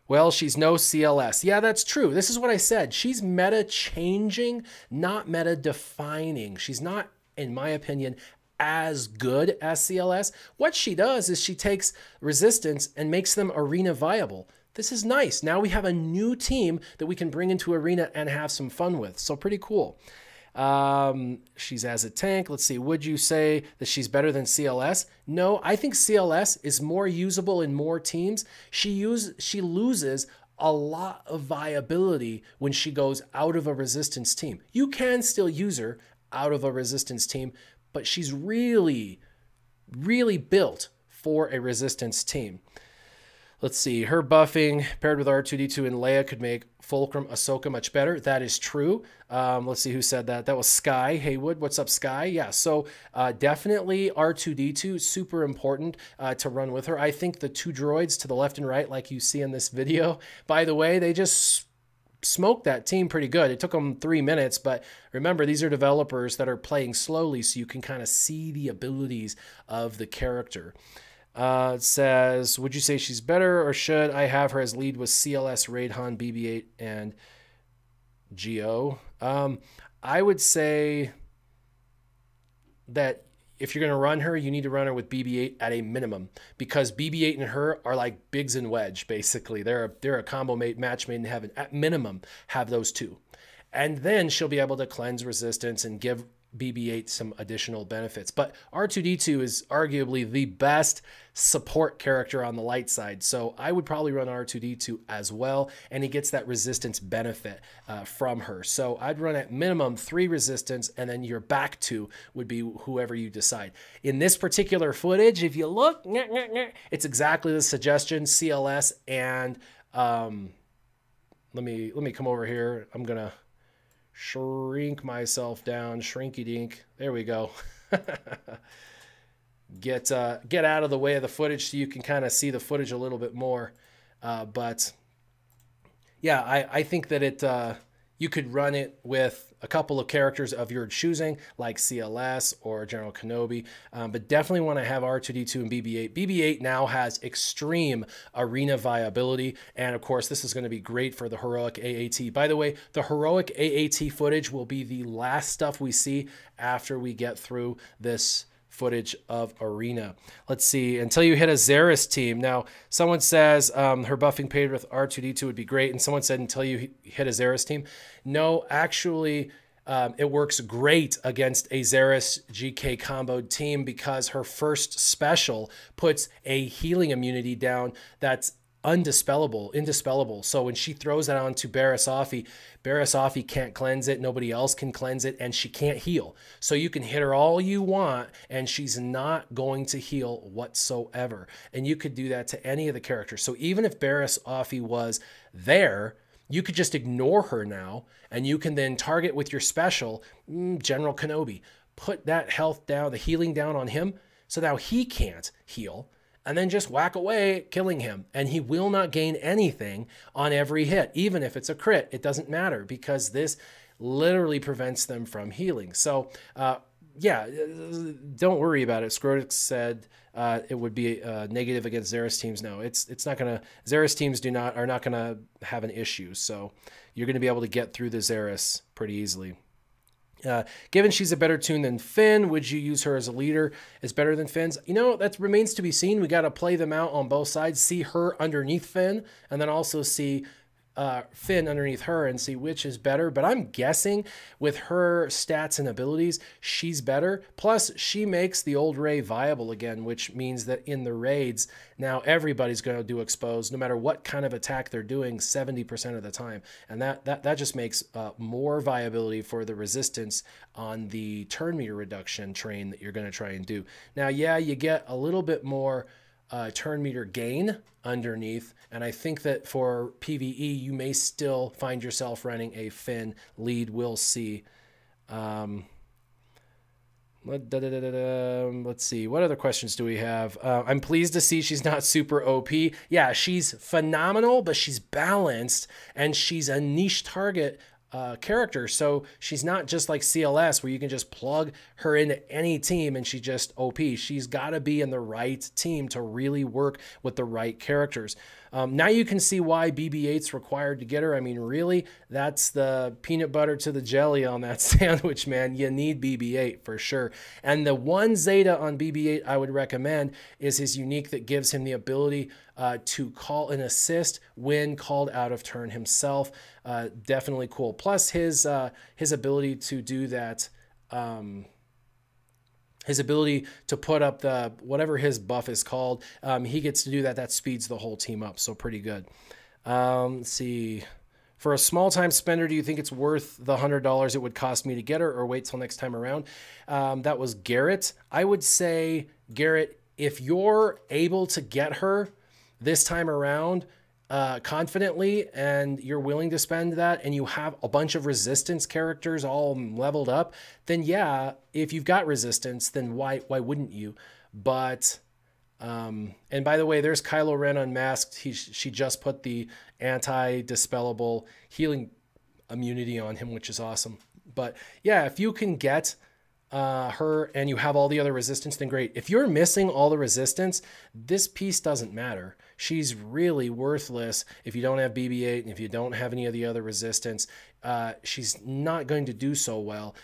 Well, she's no CLS. Yeah, that's true. This is what I said. She's meta changing, not meta defining. She's not, in my opinion, as good as CLS. What she does is she takes resistance and makes them arena viable. This is nice. Now we have a new team that we can bring into arena and have some fun with. So pretty cool. She's as a tank. Let's see. Would you say that she's better than CLS? No, I think CLS is more usable in more teams. She loses a lot of viability when she goes out of a resistance team. You can still use her out of a resistance team, but she's really, really built for a resistance team. Let's see. Her buffing paired with R2-D2 and Leia could make Fulcrum Ahsoka much better. That is true. Let's see who said that. That was Sky Haywood. What's up, Sky? Yeah, so definitely R2-D2, super important to run with her. I think the two droids to the left and right, like you see in this video, by the way, they just smoked that team pretty good. It took them 3 minutes, but remember, these are developers that are playing slowly, so you can kind of see the abilities of the character. It says, would you say she's better, or should I have her as lead with CLS, Raid Han, BB-8, and GO? I would say that if you're going to run her, you need to run her with BB-8 at a minimum, because BB-8 and her are like Biggs and Wedge, basically. They're a combo mate, match made in heaven. At minimum, have those two. And then she'll be able to cleanse resistance and give BB-8 some additional benefits. But R2-D2 is arguably the best support character on the light side, so I would probably run R2-D2 as well, and he gets that resistance benefit from her. So I'd run at minimum 3 resistance, and then your back 2 would be whoever you decide. In this particular footage, if you look, it's exactly the suggestion, CLS, and let me come over here. I'm gonna shrink myself down, shrinky dink. There we go. Get out of the way of the footage so you can kind of see the footage a little bit more. But yeah, I think that you could run it with a couple of characters of your choosing, like CLS or General Kenobi, but definitely want to have R2-D2 and BB-8. BB-8 now has extreme arena viability, and of course, this is going to be great for the heroic AAT. By the way, the heroic AAT footage will be the last stuff we see after we get through this footage of arena. Let's see, until you hit a Zetas team. Now, someone says her buffing paired with R2-D2 would be great, and someone said until you hit a Zetas team. No, actually, it works great against a Zetas GK comboed team, because her first special puts a healing immunity down that's indispellable. So when she throws that onto Barasafi can't cleanse it, nobody else can cleanse it, and she can't heal. So you can hit her all you want, and she's not going to heal whatsoever. And you could do that to any of the characters. So even if Barasafi was there, you could just ignore her now, and you can then target with your special, General Kenobi. Put that health down, the healing down on him, so now he can't heal, and then just whack away, killing him. And he will not gain anything on every hit. Even if it's a crit, it doesn't matter, because this literally prevents them from healing. So, yeah, don't worry about it. Scrotix said it would be negative against Zetas teams. No, it's not going to. Zetas teams are not going to have an issue. So you're going to be able to get through the Zetas pretty easily. Given she's a better tune than Finn, would you use her as a leader as better than Finn's? You know, that remains to be seen. We got to play them out on both sides, see her underneath Finn, and then also see Finn underneath her and see which is better. But I'm guessing with her stats and abilities, she's better. Plus, she makes the old Rey viable again, which means that in the raids, now everybody's going to do exposed, no matter what kind of attack they're doing 70% of the time. And that just makes more viability for the resistance on the turn meter reduction train that you're going to try and do. Now, yeah, you get a little bit more turn meter gain underneath, and I think that for PvE you may still find yourself running a Finn lead. We'll see. Let's see. What other questions do we have? I'm pleased to see she's not super OP. Yeah, she's phenomenal, but she's balanced and she's a niche target character. So she's not just like CLS where you can just plug her into any team and she's just OP. She's got to be in the right team to really work with the right characters. Now you can see why BB-8's required to get her. I mean, really, that's the peanut butter to the jelly on that sandwich, man. You need BB-8 for sure. And the one Zeta on BB-8 I would recommend is his unique that gives him the ability to call an assist when called out of turn himself. Definitely cool. Plus his ability to do that. His ability to put up the whatever his buff is called, he gets to do that. That speeds the whole team up, so pretty good. Let's see. For a small time spender, do you think it's worth the $100 it would cost me to get her, or wait till next time around? That was Garrett. I would say, Garrett, if you're able to get her this time around confidently and you're willing to spend that and you have a bunch of resistance characters all leveled up, then yeah, if you've got resistance, then why wouldn't you? But and by the way, there's Kylo Ren unmasked. She just put the anti-dispellable healing immunity on him, which is awesome. But yeah, if you can get her and you have all the other resistance, then great. If you're missing all the resistance, this piece doesn't matter. She's really worthless if you don't have BB-8 and if you don't have any of the other resistance. She's not going to do so well.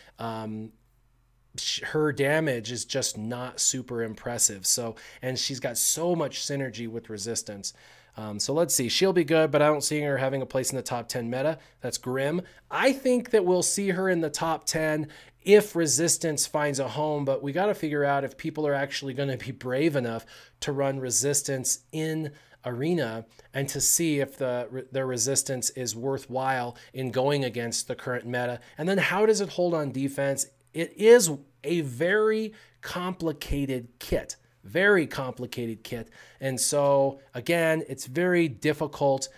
Her damage is just not super impressive. So, and she's got so much synergy with resistance. So let's see. She'll be good, but I don't see her having a place in the top 10 meta. That's grim. I think that we'll see her in the top 10 if resistance finds a home, but we got to figure out if people are actually going to be brave enough to run resistance in arena and to see if their resistance is worthwhile in going against the current meta. And then how does it hold on defense? It is a very complicated kit. Very complicated kit. And so, again, it's very difficult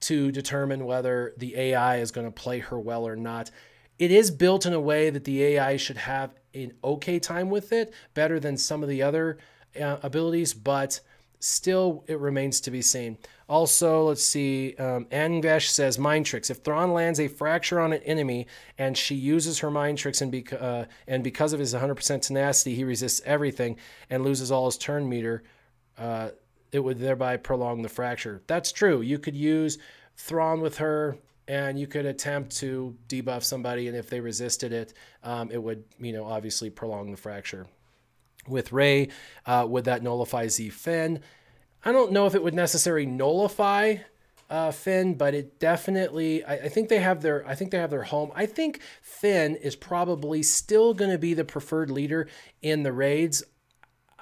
to determine whether the AI is going to play her well or not. It is built in a way that the AI should have an okay time with it, better than some of the other abilities, but still it remains to be seen. Also, let's see, Anvesh says, mind tricks. If Thrawn lands a fracture on an enemy and she uses her mind tricks and because of his 100% tenacity, he resists everything and loses all his turn meter, it would thereby prolong the fracture. That's true. You could use Thrawn with her and you could attempt to debuff somebody, and if they resisted it, it would, obviously prolong the fracture. With Rey, would that nullify Z Finn? I don't know if it would necessarily nullify Finn, but it definitely, I think they have their home. I think Finn is probably still going to be the preferred leader in the raids.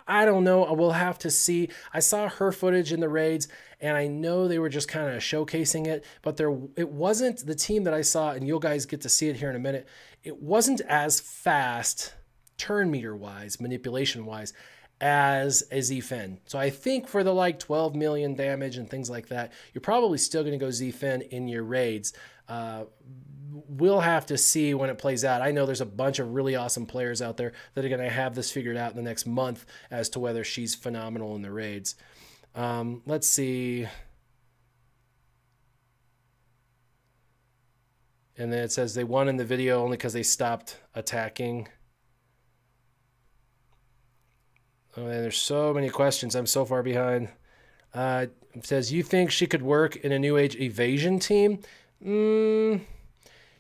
I don't know. We'll have to see. I saw her footage in the raids, and I know they were just kind of showcasing it, but it wasn't the team that I saw, and you guys get to see it here in a minute. It wasn't as fast turn meter wise, manipulation wise, as a Z Finn. So I think for the 12 million damage and things like that, you're probably still going to go Z Finn in your raids. We'll have to see when it plays out. I know there's a bunch of really awesome players out there that are going to have this figured out in the next month as to whether she's phenomenal in the raids. Let's see. And then it says they won in the video only because they stopped attacking. Oh, man, there's so many questions. I'm so far behind. It says, you think she could work in a New Age evasion team?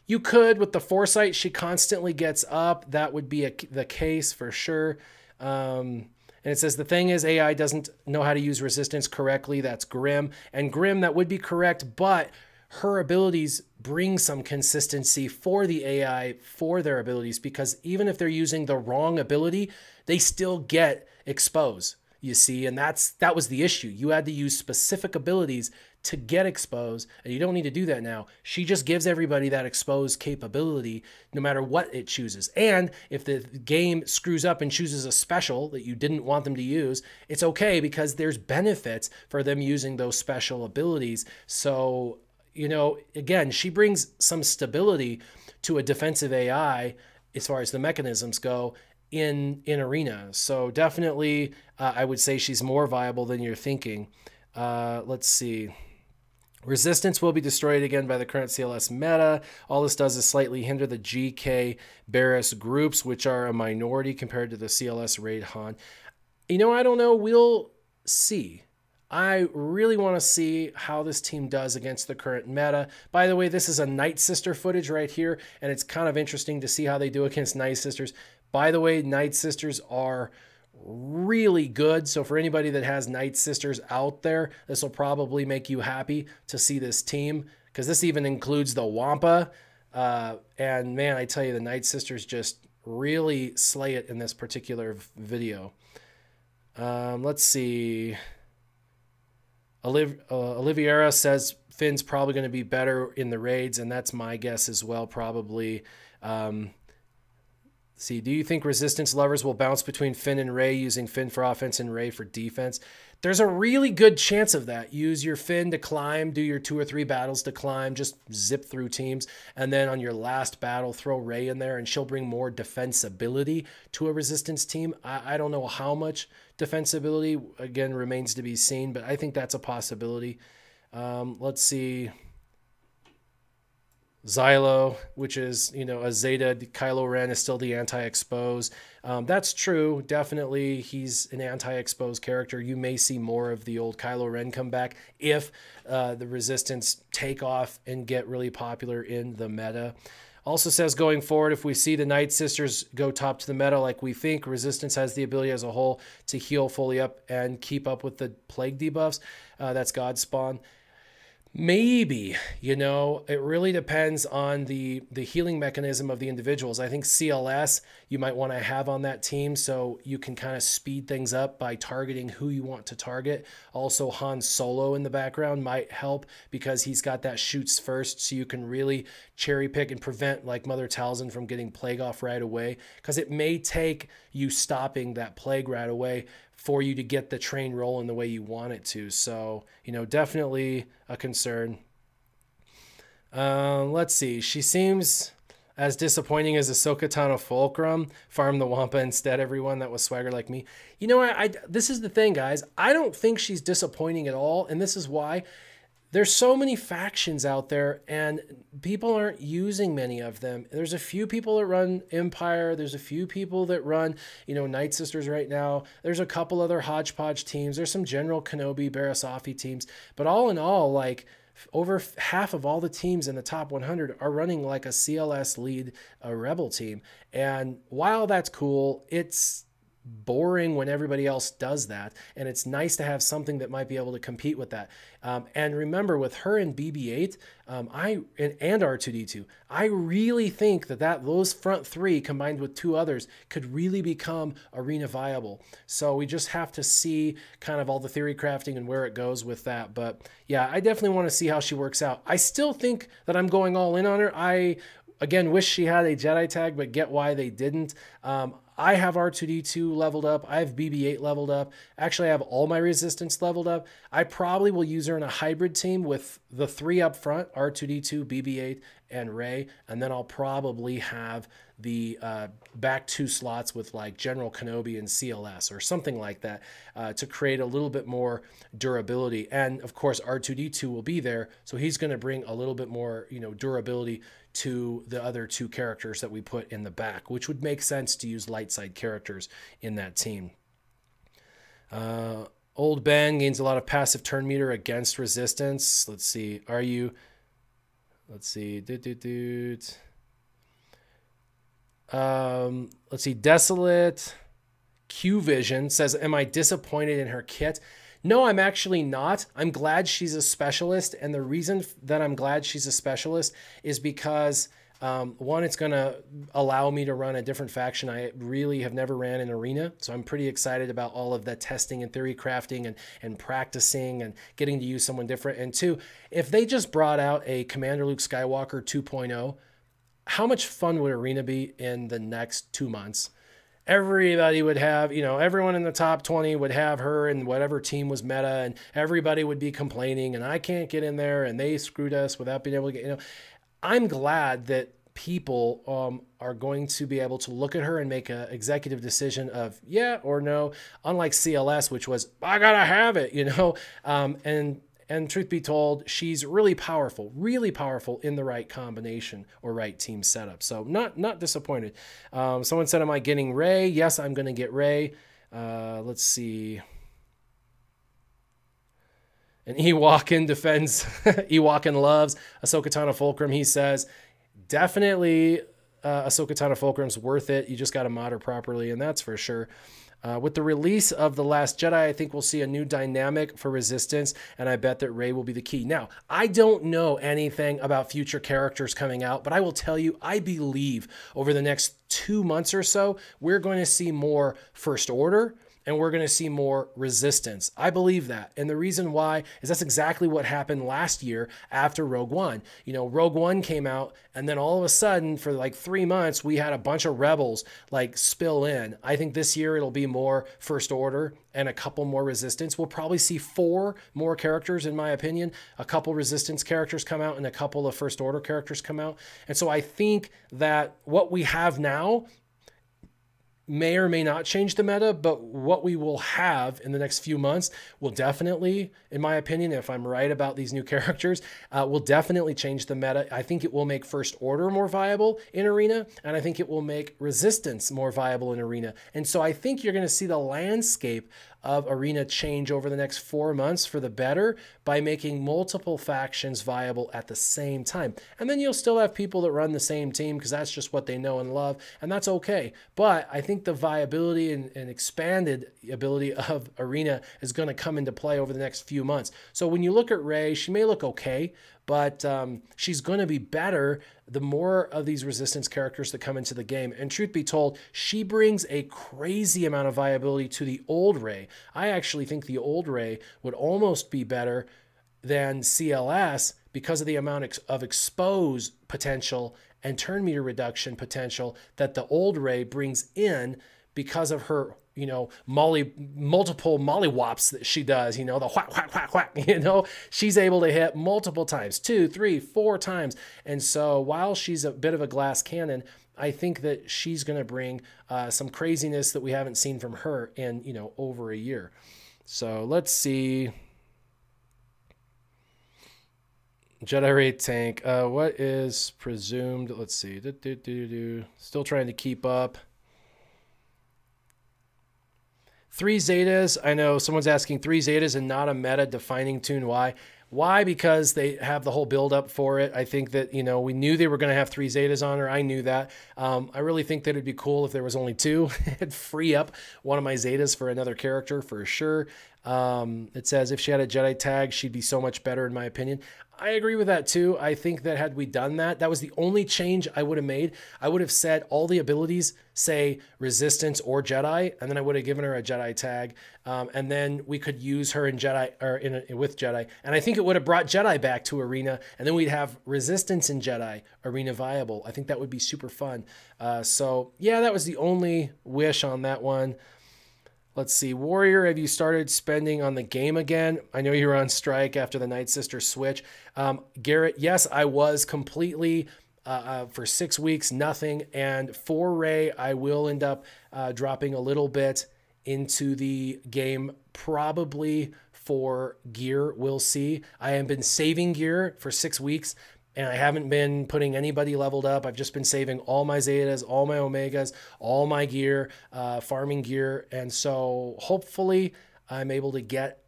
You could. With the foresight she constantly gets up, that would be the case for sure. And it says, the thing is, AI doesn't know how to use resistance correctly. That's Grim. And Grim, that would be correct, but her abilities bring some consistency for the AI for their abilities, because even if they're using the wrong ability, they still get exposed, you see, and that was the issue. You had to use specific abilities to get exposed, and you don't need to do that now. She just gives everybody that exposed capability no matter what it chooses. And if the game screws up and chooses a special that you didn't want them to use, it's okay, because there's benefits for them using those special abilities. So, again, she brings some stability to a defensive AI as far as the mechanisms go. in Arena. So definitely, I would say she's more viable than you're thinking. Let's see. Resistance will be destroyed again by the current CLS meta. All this does is slightly hinder the GK Barris groups, which are a minority compared to the CLS Raid Han. You know, I don't know. We'll see. I really want to see how this team does against the current meta. By the way, this is a Night Sister footage right here, and it's kind of interesting to see how they do against Night Sisters. By the way, Night Sisters are really good. So for anybody that has Night Sisters out there, this will probably make you happy to see this team, because this even includes the Wampa. And man, I tell you, the Night Sisters just really slay it in this particular video. Let's see. Oliviera says Finn's probably going to be better in the raids, and that's my guess as well, probably. See, do you think Resistance lovers will bounce between Finn and Rey, using Finn for offense and Rey for defense? There's a really good chance of that. Use your Finn to climb, do your 2 or 3 battles to climb, just zip through teams, and then on your last battle, throw Rey in there, and she'll bring more defensibility to a Resistance team. I don't know how much defensibility, again, remains to be seen, but I think that's a possibility. Let's see. Xylo, which is, you know, a Zeta. Kylo Ren is still the anti-expose. That's true. Definitely, he's an anti-expose character. You may see more of the old Kylo Ren come back if the Resistance take off and get really popular in the meta. Also says, going forward, if we see the Night Sisters go top to the meta like we think, Resistance has the ability as a whole to heal fully up and keep up with the plague debuffs. That's Godspawn. Maybe, you know, it really depends on the healing mechanism of the individuals. I think CLS you might want to have on that team so you can kind of speed things up by targeting who you want to target. Also, Han Solo in the background might help because he's got that shoots first, so you can really cherry pick and prevent, like Mother Talzin, from getting plague off right away, because it may take you stopping that plague right away for you to get the train rolling the way you want it to. So, you know, definitely a concern. Let's see. She seems as disappointing as Ahsoka Tano Fulcrum. Farm the Wampa instead, everyone. That was swagger like me. You know, this is the thing, guys. I don't think she's disappointing at all, and this is why. There's so many factions out there, and people aren't using many of them. There's a few people that run Empire. There's a few people that run, you know, Night Sisters right now. There's a couple other hodgepodge teams. There's some General Kenobi, Barasafi teams. But all in all, like, over half of all the teams in the top 100 are running like a CLS lead, a Rebel team. And while that's cool, it's boring when everybody else does that, and it's nice to have something that might be able to compete with that. And remember, with her and BB-8 and R2-D2, I really think that those front 3 combined with 2 others could really become arena viable. So we just have to see kind of all the theory crafting and where it goes with that. But yeah, I definitely want to see how she works out. I still think that I'm going all in on her. I again wish she had a Jedi tag, but get why they didn't. I have R2-D2 leveled up. I have BB-8 leveled up. Actually, I have all my Resistance leveled up. I probably will use her in a hybrid team with the 3 up front, R2-D2, BB-8, and Rey. And then I'll probably have the back 2 slots with like General Kenobi and CLS or something like that to create a little bit more durability. And of course, R2-D2 will be there, so he's going to bring a little bit more, you know, durability to the other 2 characters that we put in the back, which would make sense to use light side characters in that team. Old Ben gains a lot of passive turn meter against Resistance. Let's see. Let's see. Let's see. Desolate Q Vision says, am I disappointed in her kit? No, I'm actually not. I'm glad she's a specialist. And the reason that I'm glad she's a specialist is because, one, it's going to allow me to run a different faction I really have never ran in Arena. So I'm pretty excited about all of the testing and theory crafting and practicing and getting to use someone different. And 2, if they just brought out a Commander Luke Skywalker 2.0, how much fun would Arena be in the next 2 months? Everybody would have, you know, everyone in the top 20 would have her and whatever team was meta, and everybody would be complaining, and I can't get in there, and they screwed us without being able to get, you know. I'm glad that people are going to be able to look at her and make an executive decision of yeah or no, unlike CLS, which was, I gotta have it, you know? And truth be told, she's really powerful in the right combination or right team setup. So not disappointed. Someone said, am I getting Rey? Yes, I'm going to get Rey. Let's see. And Ewokin defends, Ewokin loves Ahsoka Tano Fulcrum. He says, definitely Ahsoka Tano Fulcrum's worth it. You just got to mod her properly, and that's for sure. With the release of The Last Jedi, I think we'll see a new dynamic for Resistance, and I bet that Rey will be the key. Now, I don't know anything about future characters coming out, but I will tell you, I believe over the next 2 months or so, we're going to see more First Order, and we're going to see more Resistance. I believe that. And the reason why is that's exactly what happened last year after Rogue One. You know, Rogue One came out, and then all of a sudden, for like 3 months, we had a bunch of Rebels like spill in. I think this year it'll be more First Order and a couple more Resistance. We'll probably see 4 more characters, in my opinion. A couple Resistance characters come out and a couple of First Order characters come out. And so I think that what we have now may or may not change the meta, but what we will have in the next few months will definitely, in my opinion, if I'm right about these new characters, will definitely change the meta. I think it will make First Order more viable in Arena, and I think it will make Resistance more viable in Arena. And so I think you're going to see the landscape of Arena change over the next 4 months for the better by making multiple factions viable at the same time. And then you'll still have people that run the same team because that's just what they know and love, and that's okay. But I think the viability and expanded ability of Arena is going to come into play over the next few months. So when you look at Rey, she may look okay, but she's going to be better the more of these Resistance characters that come into the game. And truth be told, she brings a crazy amount of viability to the old Rey. I actually think the old Rey would almost be better than CLS because of the amount of expose potential and turn meter reduction potential that the old Rey brings in because of her, you know, multiple mollywops that she does, you know, the whack, whack, whack, whack, you know, she's able to hit multiple times, 2, 3, 4 times. And so while she's a bit of a glass cannon, I think that she's going to bring some craziness that we haven't seen from her in, you know, over a year. So let's see. Jedi Raid tank. What is presumed? Let's see. Still trying to keep up. 3 Zetas. I know someone's asking 3 Zetas and not a meta defining tune. Why? Why? Because they have the whole build up for it. I think that, you know, we knew they were going to have 3 Zetas on her. I knew that. I really think that it'd be cool if there was only 2. It'd free up one of my Zetas for another character for sure. It says if she had a Jedi tag, she'd be so much better in my opinion. I agree with that too. I think that had we done that, that was the only change I would have made. I would have said all the abilities say Resistance or Jedi, and then I would have given her a Jedi tag, and then we could use her in Jedi or with Jedi, and I think it would have brought Jedi back to Arena, and then we'd have Resistance and Jedi Arena viable. I think that would be super fun. So yeah, that was the only wish on that one. Let's see. Warrior, have you started spending on the game again? I know you were on strike after the Night Sister switch. Garrett, yes, I was completely for 6 weeks, nothing. And for Rey, I will end up dropping a little bit into the game, probably for gear. We'll see. I have been saving gear for 6 weeks. And I haven't been putting anybody leveled up. I've just been saving all my Zetas, all my Omegas, all my gear, farming gear. And so hopefully I'm able to get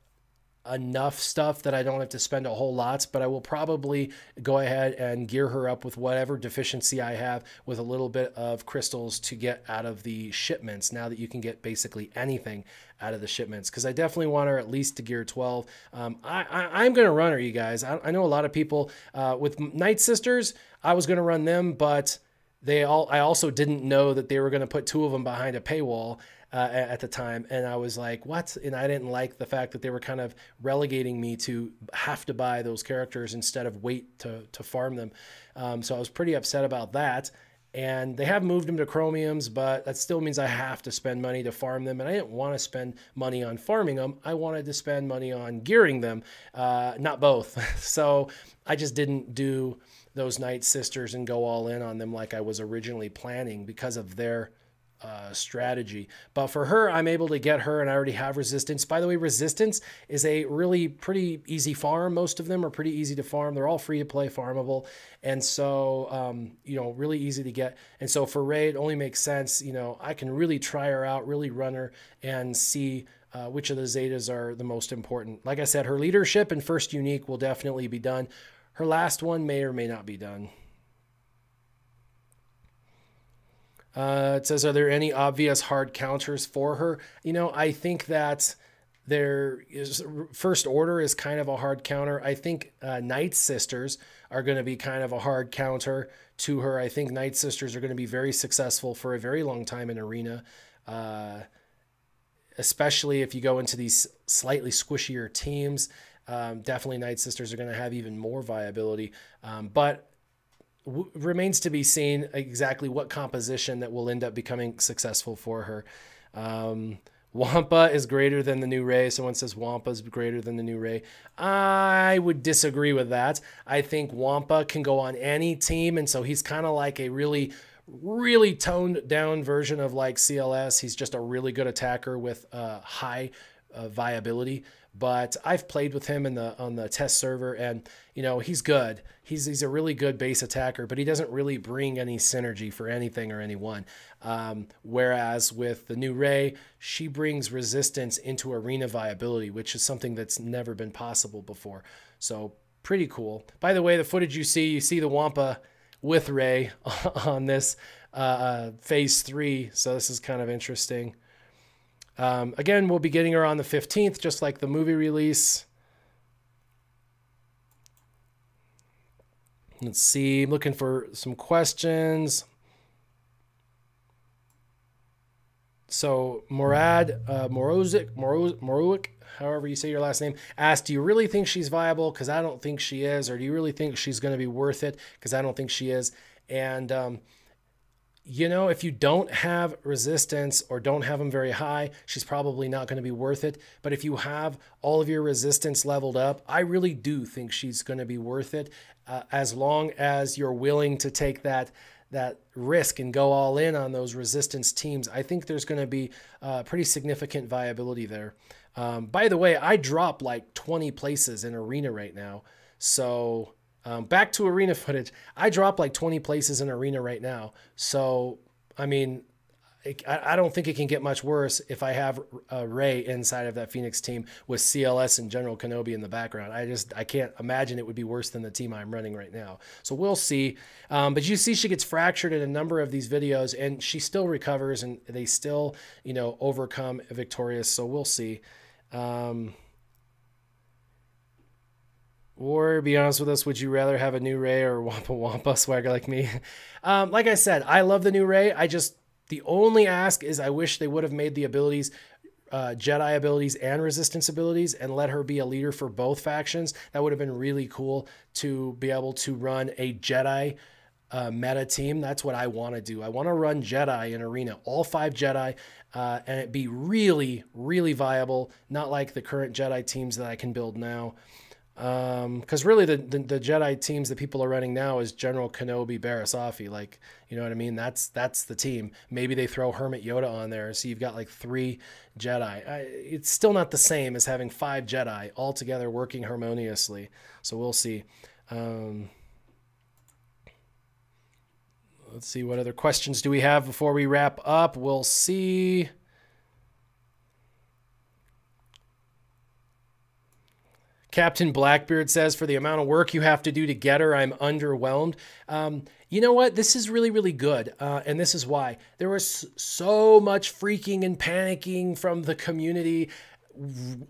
enough stuff that I don't have to spend a whole lot, but I will probably go ahead and gear her up with whatever deficiency I have with a little bit of crystals to get out of the shipments now that you can get basically anything out of the shipments, because I definitely want her at least to gear 12. I'm going to run her, you guys. I know a lot of people with Night Sisters, I was going to run them, but I also didn't know that they were going to put 2 of them behind a paywall at the time, and I was like, what? And I didn't like the fact that they were kind of relegating me to have to buy those characters instead of wait to farm them. So I was pretty upset about that. And they have moved them to chromiums, but that still means I have to spend money to farm them. And I didn't want to spend money on farming them. I wanted to spend money on gearing them, not both. So I just didn't do those Night Sisters and go all in on them like I was originally planning because of their strategy. But for her, I'm able to get her, and I already have Resistance. By the way, Resistance is a really pretty easy farm. Most of them are pretty easy to farm. They're all free to play, farmable, and so you know, really easy to get. And so for Rey, it only makes sense. You know, I can really try her out, really run her, and see which of the Zetas are the most important. Like I said, her leadership and first unique will definitely be done. Her last one may or may not be done. It says, are there any obvious hard counters for her? You know, I think that there is, First Order is kind of a hard counter. I think Night Sisters are going to be kind of a hard counter to her. I think Night Sisters are going to be very successful for a very long time in Arena, especially if you go into these slightly squishier teams. Definitely Night Sisters are going to have even more viability, but remains to be seen exactly what composition that will end up becoming successful for her. Wampa is greater than the new Rey. Someone says Wampa is greater than the new Rey. I would disagree with that. I think Wampa can go on any team, and so he's kind of like a really toned down version of like CLS. He's just a really good attacker with high viability. But I've played with him on the test server, and you know, he's good. He's a really good base attacker, but he doesn't really bring any synergy for anything or anyone. Whereas with the new Rey, she brings resistance into arena viability, which is something that's never been possible before. So pretty cool. By the way, the footage you see the Wampa with Rey on this phase 3. So this is kind of interesting. Again, we'll be getting her on the 15th, just like the movie release. Let's see, I'm looking for some questions. So Morowick, however you say your last name, asked, do you really think she's viable? Because I don't think she is. Or do you really think she's going to be worth it? Because I don't think she is. And you know, if you don't have resistance or don't have them very high, she's probably not going to be worth it. But if you have all of your resistance leveled up, I really do think she's going to be worth it, as long as you're willing to take that risk and go all in on those resistance teams. I think there's going to be pretty significant viability there. By the way, I drop like 20 places in Arena right now. So back to Arena footage. I dropped like 20 places in Arena right now. So, I mean, I don't think it can get much worse if I have Rey inside of that Phoenix team with CLS and General Kenobi in the background. I can't imagine it would be worse than the team I'm running right now. So we'll see. But you see she gets fractured in a number of these videos, and she still recovers, and they still, you know, overcome victorious. So we'll see. Or be honest with us, would you rather have a new Rey or Wampa Wampa swagger like me? Like I said, I love the new Rey. The only ask is I wish they would have made the abilities, Jedi abilities and resistance abilities, and let her be a leader for both factions. That would have been really cool to be able to run a Jedi meta team. That's what I want to do. I want to run Jedi in Arena, all 5 Jedi, and it be really, really viable, not like the current Jedi teams that I can build now. Because really the Jedi teams that people are running now is General Kenobi, Barasafi, like, you know what I mean? That's the team. Maybe they throw Hermit Yoda on there, so you've got like 3 Jedi. It's still not the same as having 5 Jedi all together working harmoniously. So we'll see. Let's see, what other questions do we have before we wrap up? We'll see. Captain Blackbeard says, for the amount of work you have to do to get her, I'm underwhelmed. You know what? This is really, really good. And this is why. There was so much freaking and panicking from the community,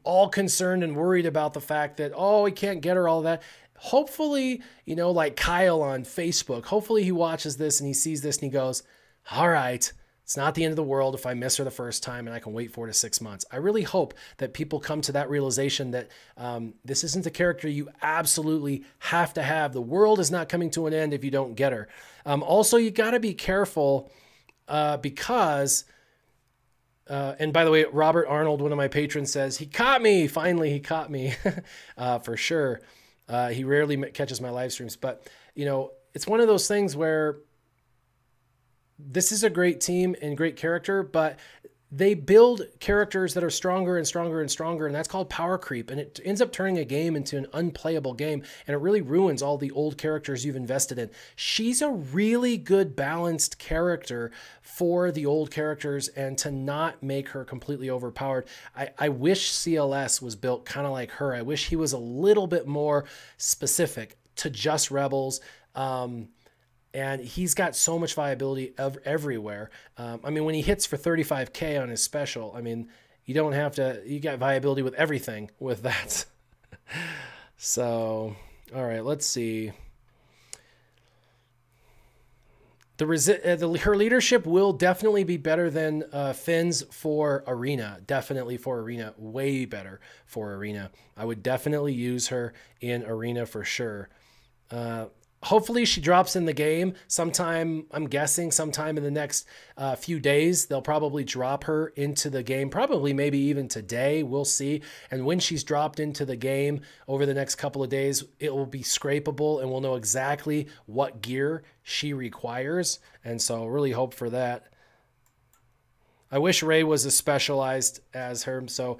all concerned and worried about the fact that, oh, we can't get her, all that. Hopefully, you know, like Kyle on Facebook, hopefully he watches this and he sees this and he goes, all right, it's not the end of the world if I miss her the first time and I can wait 4 to 6 months. I really hope that people come to that realization that this isn't a character you absolutely have to have. The world is not coming to an end if you don't get her. Also, you got to be careful because, and by the way, Robert Arnold, one of my patrons, says, he caught me. Finally, he caught me for sure. He rarely catches my live streams, but you know, it's one of those things where this is a great team and great character, but they build characters that are stronger and stronger and stronger, and that's called power creep, and it ends up turning a game into an unplayable game, and it really ruins all the old characters you've invested in. She's a really good balanced character for the old characters, and to not make her completely overpowered. I wish CLS was built kind of like her. I wish he was a little bit more specific to just rebels. And he's got so much viability everywhere. I mean, when he hits for 35K on his special, I mean, you don't have to, you got viability with everything with that. So, all right, let's see. Her leadership will definitely be better than Finn's for Arena. Definitely for Arena. Way better for Arena. I would definitely use her in Arena for sure. Hopefully she drops in the game sometime. I'm guessing sometime in the next few days. They'll probably drop her into the game, probably maybe even today. We'll see. And when she's dropped into the game over the next couple of days, it will be scrapable and we'll know exactly what gear she requires. And so really hope for that. I wish Ray was as specialized as her. So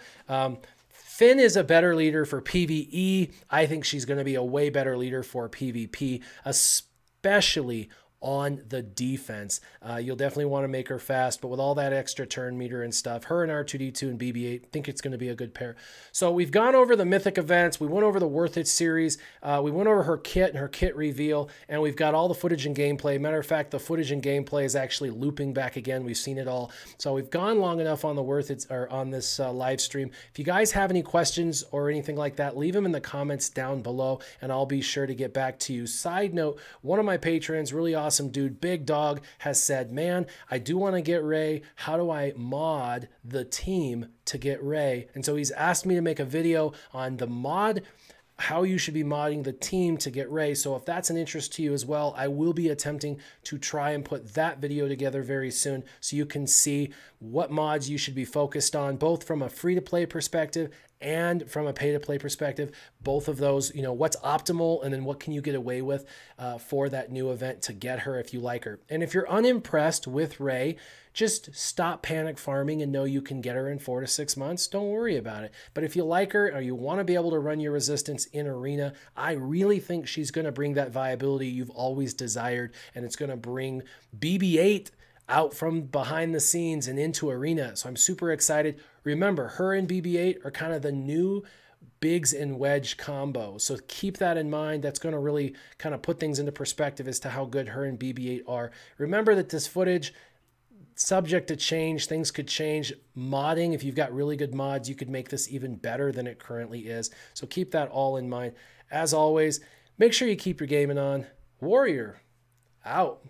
Finn is a better leader for PvE. I think she's going to be a way better leader for PvP, especially on the defense. You'll definitely want to make her fast, but with all that extra turn meter and stuff, her and R2D2 and BB-8, I think it's going to be a good pair. So we've gone over the Mythic Events. We went over the Worth It series. We went over her kit and her kit reveal, and we've got all the footage and gameplay. Matter of fact, the footage and gameplay is actually looping back again. We've seen it all. So we've gone long enough on the Worth It, or on this live stream. If you guys have any questions or anything like that, leave them in the comments down below, and I'll be sure to get back to you. Side note, one of my patrons, really awesome dude, Big Dog, has said, man, I do want to get Ray. How do I mod the team to get Ray? And so he's asked me to make a video on the mod, how you should be modding the team to get Ray. So if that's an interest to you as well, I will be attempting to try and put that video together very soon so you can see what mods you should be focused on, both from a free-to-play perspective and from a pay-to-play perspective. Both of those, you know, what's optimal and then what can you get away with for that new event to get her if you like her. And if you're unimpressed with Ray, just stop panic farming and know you can get her in 4 to 6 months. Don't worry about it. But if you like her or you want to be able to run your resistance in Arena, I really think she's going to bring that viability you've always desired, and it's going to bring BB-8 out from behind the scenes and into Arena. So I'm super excited. Remember, her and BB-8 are kind of the new Biggs and Wedge combo. So keep that in mind. That's going to really kind of put things into perspective as to how good her and BB-8 are. Remember that this footage, subject to change, things could change. Modding, if you've got really good mods, you could make this even better than it currently is. So keep that all in mind. As always, make sure you keep your gaming on. Warrior, out.